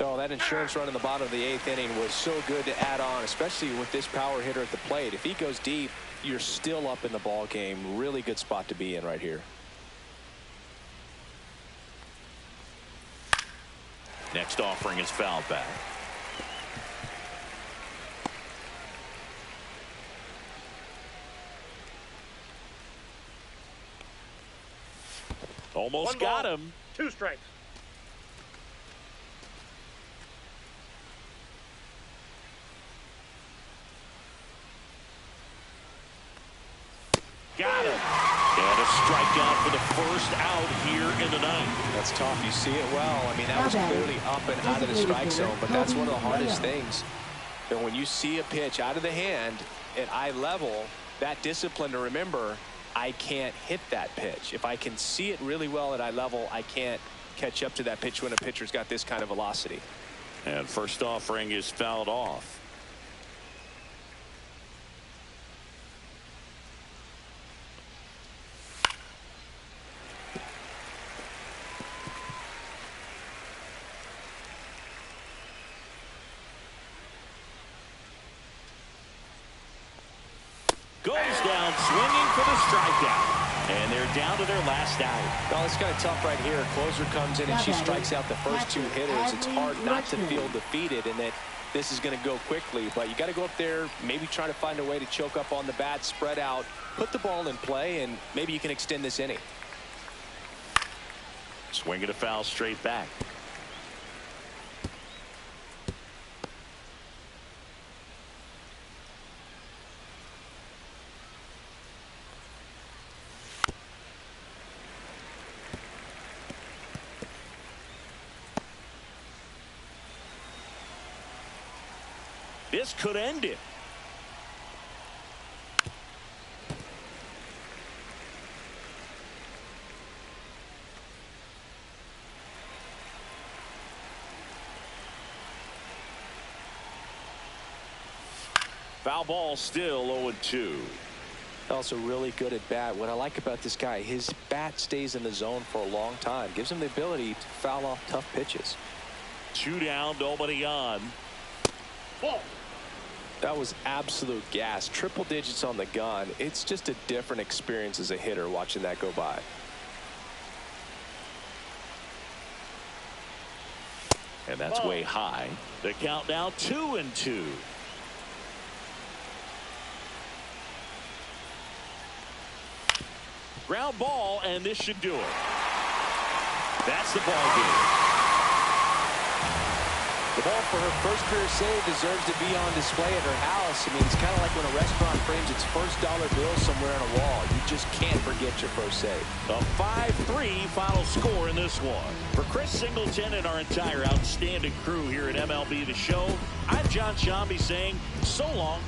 Oh, that insurance run in the bottom of the 8th inning was so good to add on, especially with this power hitter at the plate. If he goes deep, you're still up in the ball game. Really good spot to be in right here. Next offering is fouled back. Almost got him. 2 strikes. Got him. And a strikeout for the first out here in the ninth. That's tough. You see it well. I mean, that was clearly up and out of the strike zone, but that's one of the hardest things. And when you see a pitch out of the hand at eye level, that discipline to remember, I can't hit that pitch. If I can see it really well at eye level, I can't catch up to that pitch when a pitcher's got this kind of velocity. And first offering is fouled off. Goes down swinging for the strikeout. And they're down to their last out. Well, it's kind of tough right here. Closer comes in and she strikes out the first 2 hitters. It's hard not to feel defeated and that this is going to go quickly. But you got to go up there, maybe try to find a way to choke up on the bat, spread out, put the ball in play, and maybe you can extend this inning. Swinging a foul straight back. This could end it. Foul ball, still 0-2. Also really good at bat. What I like about this guy, his bat stays in the zone for a long time. Gives him the ability to foul off tough pitches. 2 down, nobody on. Ball. That was absolute gas. Triple digits on the gun. It's just a different experience as a hitter watching that go by. And that's way high. The count now 2-2. Ground ball, and this should do it. That's the ball game. The ball for her first career save deserves to be on display at her house. I mean, it's kind of like when a restaurant frames its first dollar bill somewhere on a wall. You just can't forget your first save. A 5-3 final score in this one. For Chris Singleton and our entire outstanding crew here at MLB The Show, I'm John Shambi saying so long.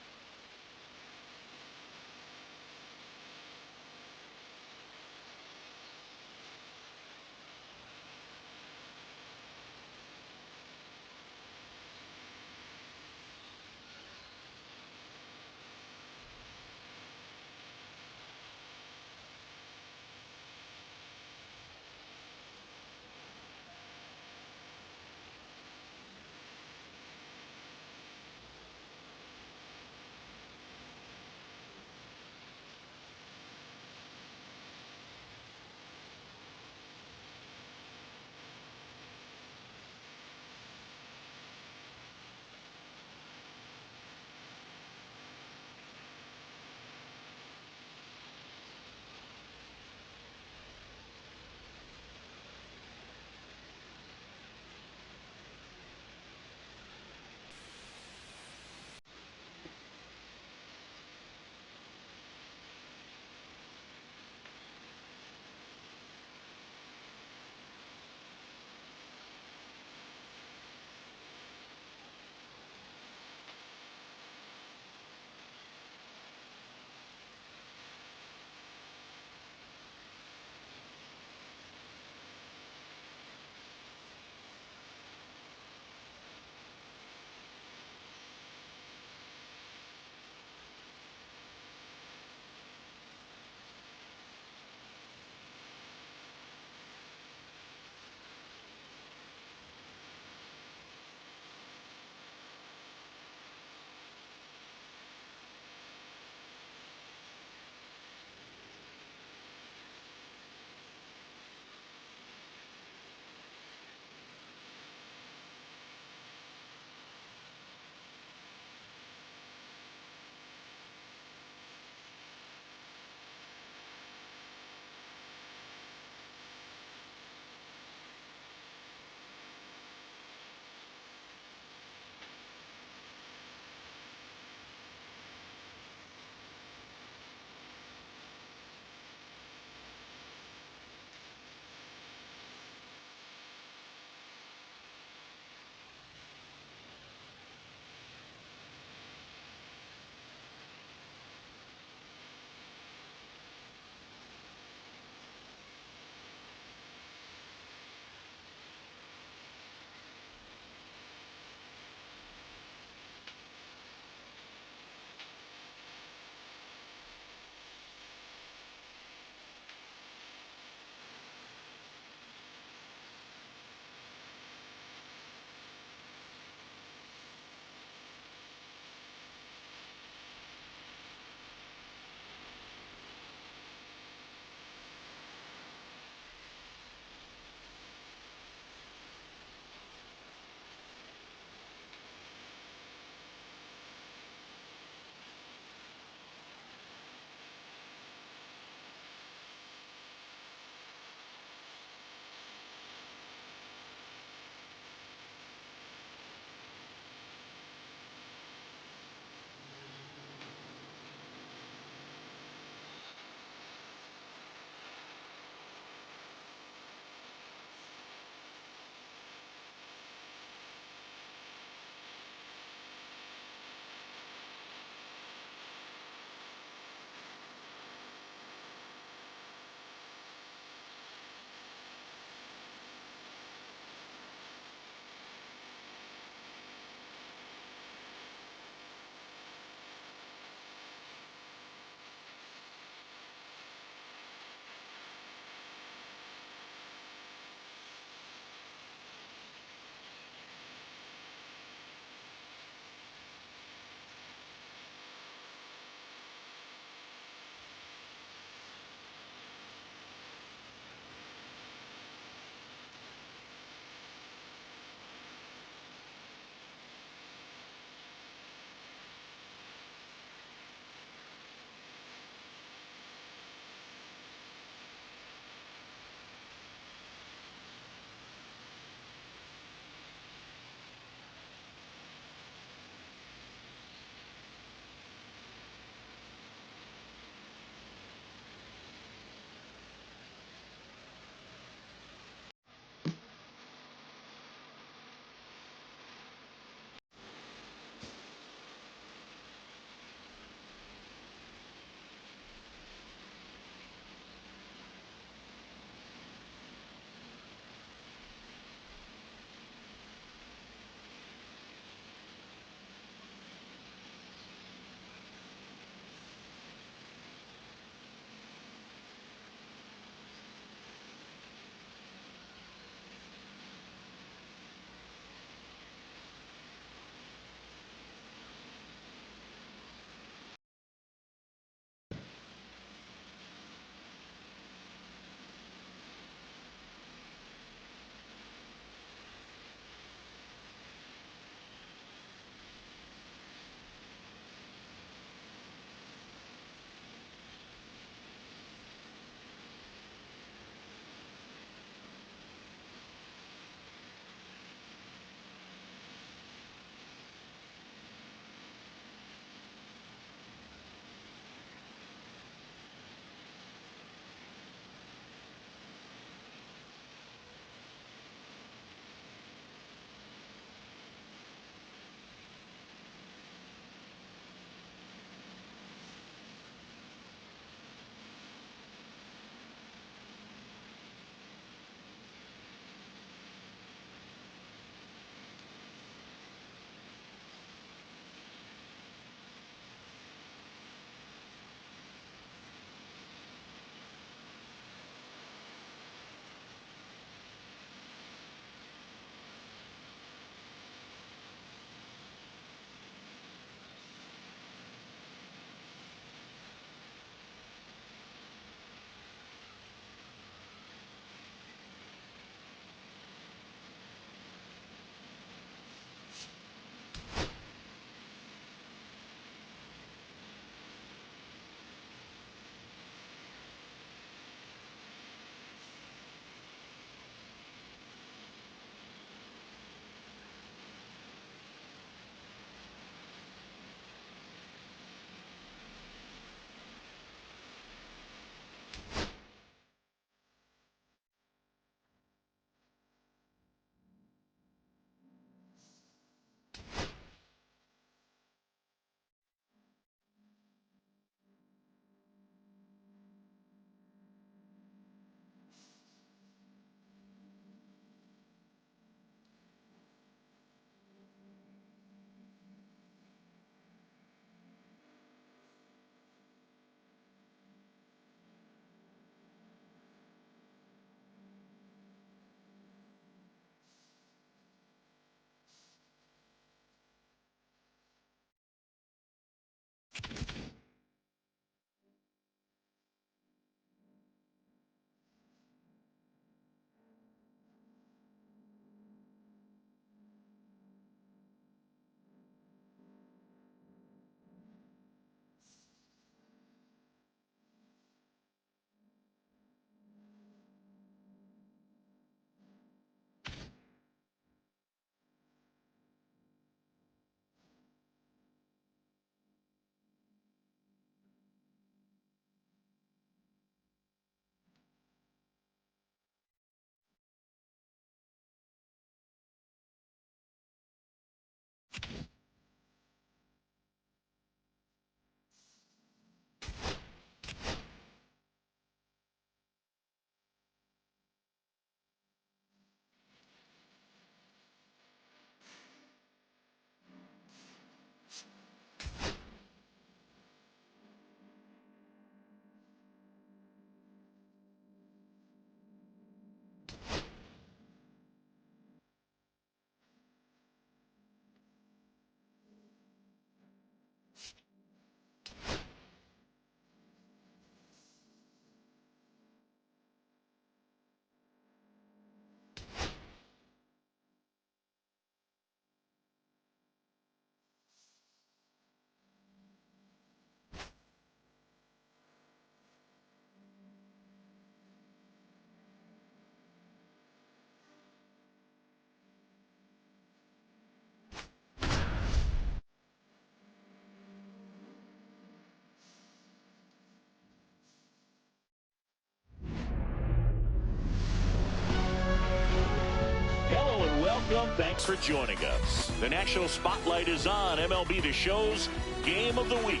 Welcome. Thanks for joining us. The national spotlight is on MLB The Show's Game of the Week.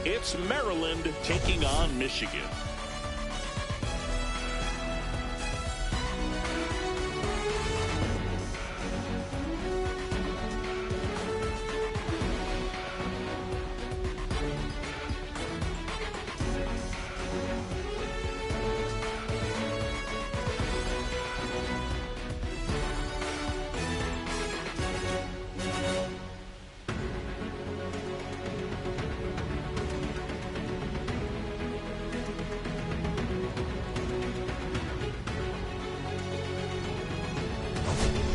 It's Maryland taking on Michigan.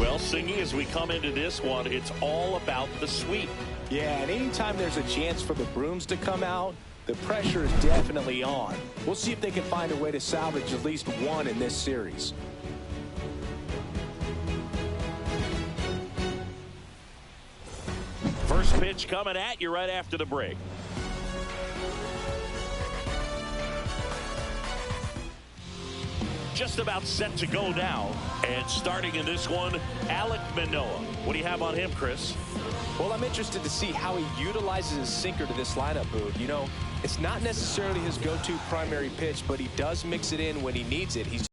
Well, Singy, as we come into this one, it's all about the sweep. Yeah, and anytime there's a chance for the brooms to come out, the pressure is definitely on. We'll see if they can find a way to salvage at least one in this series. First pitch coming at you right after the break. Just about set to go now. And starting in this one, Alek Manoah. What do you have on him, Chris? Well, I'm interested to see how he utilizes his sinker to this lineup, Boog. You know, it's not necessarily his go-to primary pitch, but he does mix it in when he needs it. He's